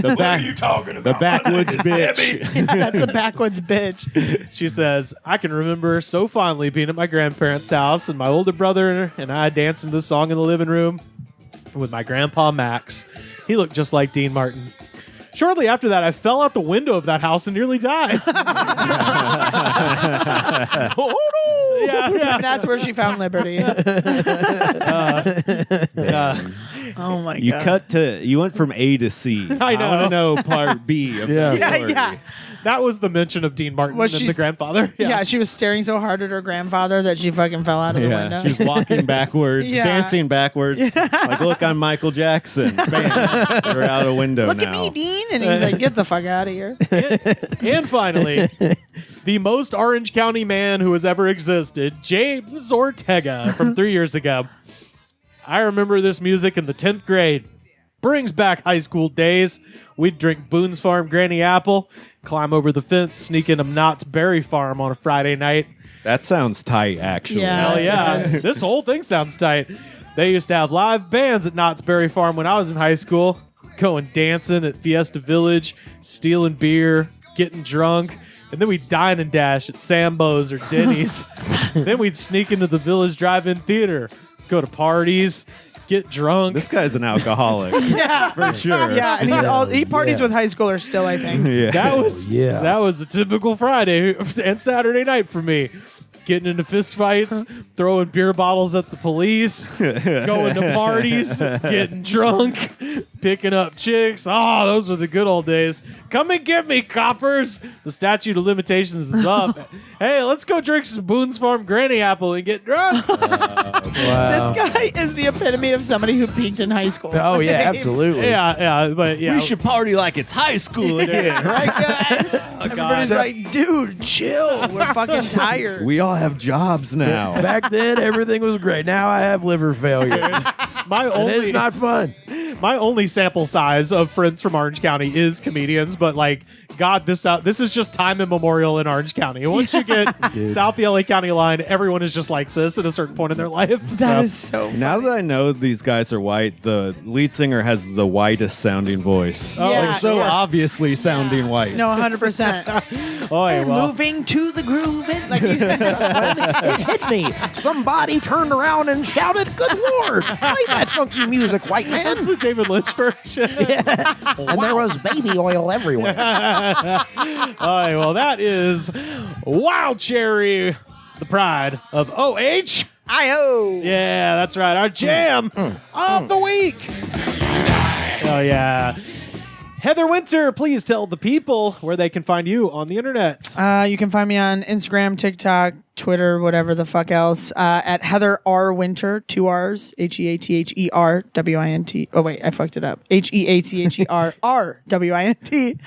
What are you talking about? The backwoods Debbie? bitch. That's a backwoods bitch. She says, "I can remember so fondly being at my grandparents' house and my older brother and I dancing to the song in the living room with my grandpa Max. He looked just like Dean Martin. Shortly after that, I fell out the window of that house and nearly died." Oh, no! Yeah. And that's where she found liberty. Oh my god. You went from A to C. I know. want to know part B of that story. Yeah. That was the mention of Dean Martin Was and she- the grandfather. Yeah, she was staring so hard at her grandfather that she fucking fell out of the window. She's walking backwards, Yeah. dancing backwards. Like, look, I'm Michael Jackson. Bam. We're out a window Look now. at me, Dean. And he's like, get the fuck out of here. And finally, the most Orange County man who has ever existed, James Ortega, from 3 years ago. "I remember this music in the 10th grade. Brings back high school days. We'd drink Boone's Farm Granny Apple, climb over the fence, sneak into Knott's Berry Farm on a Friday night. That sounds tight, actually. Yeah. Hell yeah. it does. This whole thing sounds tight. They used to have live bands at Knott's Berry Farm when I was in high school. Going dancing at Fiesta Village, stealing beer, getting drunk. And then we'd dine and dash at Sambo's or Denny's. Then we'd sneak into the Village Drive-In Theater, go to parties, get drunk. This guy's an alcoholic. Yeah. For sure. Yeah, and he parties with high schoolers still, I think. Yeah. That was that was a typical Friday and Saturday night for me. Getting into fist fights, throwing beer bottles at the police, going to parties, getting drunk, picking up chicks. Oh, those were the good old days. Come and get me, coppers. The statute of limitations is up. Hey, let's go drink some Boone's Farm Granny Apple and get drunk. This guy is the epitome of somebody who peaked in high school. Oh, yeah, absolutely. But We should party like it's high school again, right, guys? Everybody's like, dude, chill. We're fucking tired. We all have jobs now. Back then, everything was great. Now I have liver failure. my And it's only not fun. my only sample size of friends from Orange County is comedians, but like, God, this is just time immemorial in Orange County. Once you get south the LA County line, everyone is just like this at a certain point in their life. That is so Now that I know these guys are white, the lead singer has the whitest sounding voice. Yeah, Like so yeah. obviously sounding white. No, 100%. Oh, well, Moving to the groove. And, like, It hit me. Somebody turned around and shouted, "Good Lord, play that funky music, white man." that's the David Lynch version. And there was baby oil everywhere. All right, well, that is Wild Cherry, the pride of OH. I-O. Yeah, that's right. Our jam of the week. Oh, yeah. Heather Winter, please tell the people where they can find you on the internet. You can find me on Instagram, TikTok, Twitter, whatever the fuck else, at Heather R. Winter, 2 R's, HeatherWint. Oh, wait, I fucked it up. HeatherRWint.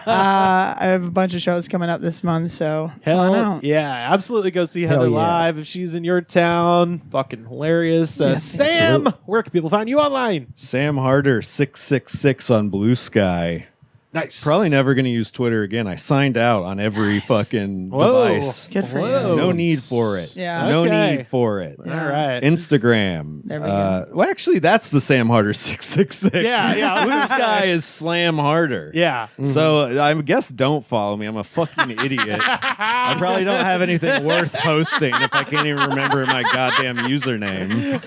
I have a bunch of shows coming up this month, so come on Hell out. yeah, absolutely go see Heather yeah. live if she's in your town. Fucking hilarious. Sam, where can people find you online? Sam Harder 666 on Blue Sky. Nice. Probably never going to use Twitter again. I signed out on every fucking device. Good for Whoa. you. No need for it. Yeah. No Okay. need for it. All right. Instagram. There we go. Well, actually, that's the Sam Harder 666. Yeah. Blue Sky is Slam Harder. Yeah. So I guess don't follow me. I'm a fucking idiot. I probably don't have anything worth posting if I can't even remember my goddamn username.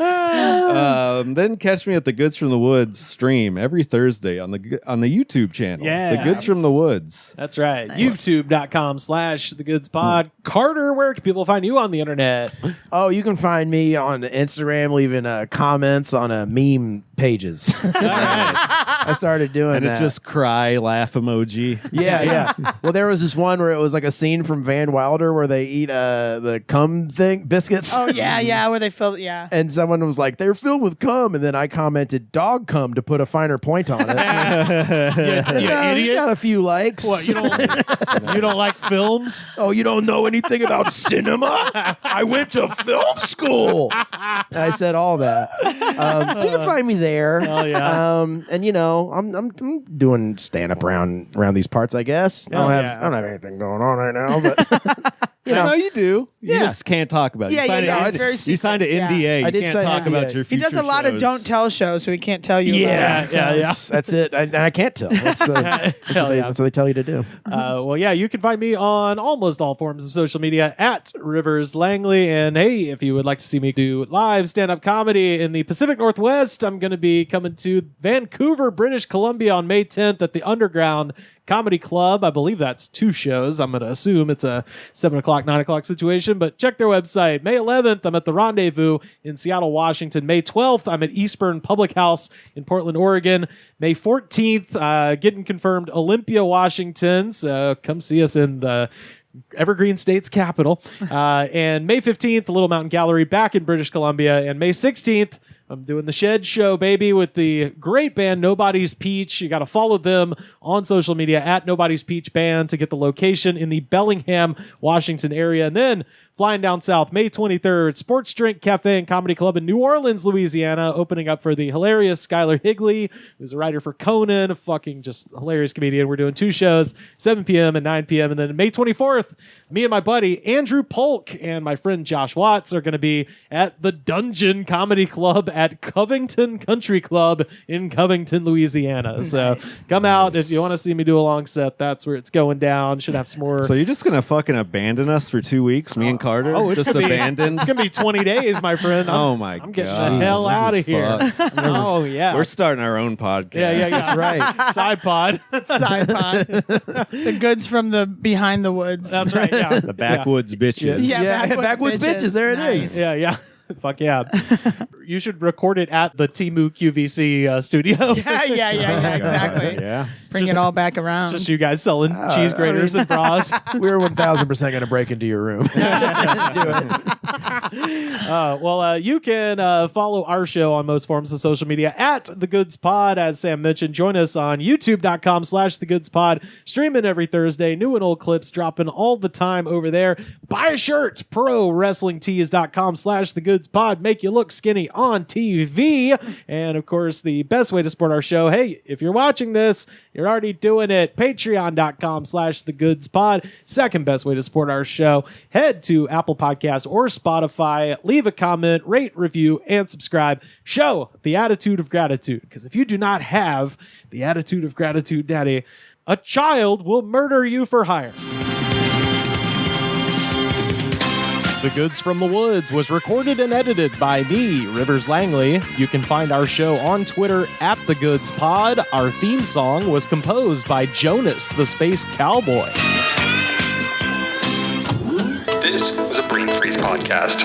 Then catch me at the Goods from the Woods stream every Thursday on the YouTube channel. Yeah. The Goods from the Woods. That's right. YouTube.com/thegoodspod. Carter, where can people find you on the internet? Oh, you can find me on Instagram leaving comments on meme pages. I started doing And that. it's just cry, laugh emoji. Yeah. Well, there was this one where it was like a scene from Van Wilder where they eat the cum thing biscuits. Oh yeah, where they fill. Yeah. And someone was like, "They're filled with cum," and then I commented, "Dog cum" to put a finer point on it. You idiot. Got a few likes. What, you don't like films? Oh, you don't know anything about cinema? I went to film school. I said all that. So you can find me there. Oh, yeah. And I'm doing stand up around these parts. I guess I don't have anything going on right now, but No, you do. You Yeah. just can't talk about it. Yeah, You signed, yeah, a- it's very you signed an secret. NDA. I You did can't sign an talk NDA. about your He future does a lot of shows. don't tell shows, so he can't tell you. Yeah. about it. That's it. And I can't tell. That's Hell yeah. what they tell you to do. Well, yeah, you can find me on almost all forms of social media at Rivers Langley. And hey, if you would like to see me do live stand-up comedy in the Pacific Northwest, I'm going to be coming to Vancouver, British Columbia on May 10th at the Underground Comedy Club. I believe that's 2 shows. I'm going to assume it's a 7 o'clock, 9 o'clock situation, but check their website. May 11th, I'm at the Rendezvous in Seattle, Washington. May 12th, I'm at Eastburn Public House in Portland, Oregon. May 14th, getting confirmed, Olympia, Washington. So come see us in the Evergreen State's capital. And May 15th, the Little Mountain Gallery back in British Columbia. And May 16th, I'm doing the Shed Show, baby, with the great band Nobody's Peach. You got to follow them on social media at Nobody's Peach Band to get the location in the Bellingham, Washington area. And then flying down south, May 23rd, Sports Drink Cafe and Comedy Club in New Orleans, Louisiana, opening up for the hilarious Skylar Higley, who's a writer for Conan, a fucking just hilarious comedian. We're doing 2 shows, 7 p.m. and 9 p.m. And then May 24th, me and my buddy Andrew Polk and my friend Josh Watts are going to be at the Dungeon Comedy Club at Covington Country Club in Covington, Louisiana. So come out if you want to see me do a long set. That's where it's going down. Should have some more. So you're just going to fucking abandon us for 2 weeks, me and Carter? Oh, it's just gonna abandoned? It's gonna be 20 days, my friend. Oh my I'm getting God. the hell This out is of here. fucked. Oh yeah, We're starting our own podcast. yeah. That's right. Side pod. Side pod. The goods from the behind the woods. That's right. Yeah, The backwoods bitches. Yeah, Backwoods bitches. There it is. yeah. Fuck yeah. You should record it at the Temu QVC studio. Yeah, exactly. Yeah. Bring it all back around. Just you guys selling cheese graters and bras. We're 1,000% going to break into your room. Do it. Well, you can follow our show on most forms of social media at The Goods Pod. As Sam mentioned, join us on youtube.com/TheGoodsPod. Streaming every Thursday. New and old clips dropping all the time over there. Buy a shirt. ProWrestlingTees.com/TheGoodsPod. Make you look skinny on TV. And of course, the best way to support our show, hey, if you're watching this, you're already doing it. Patreon.com/TheGoodsPod. Second best way to support our show. Head to Apple Podcasts or Spotify. Leave a comment, rate, review, and subscribe. Show the attitude of gratitude. Because if you do not have the attitude of gratitude, Daddy, a child will murder you for hire. The Goods from the Woods was recorded and edited by me, Rivers Langley. You can find our show on Twitter at The Goods Pod. Our theme song was composed by Jonas, the Space Cowboy. This was a Brain Freeze podcast.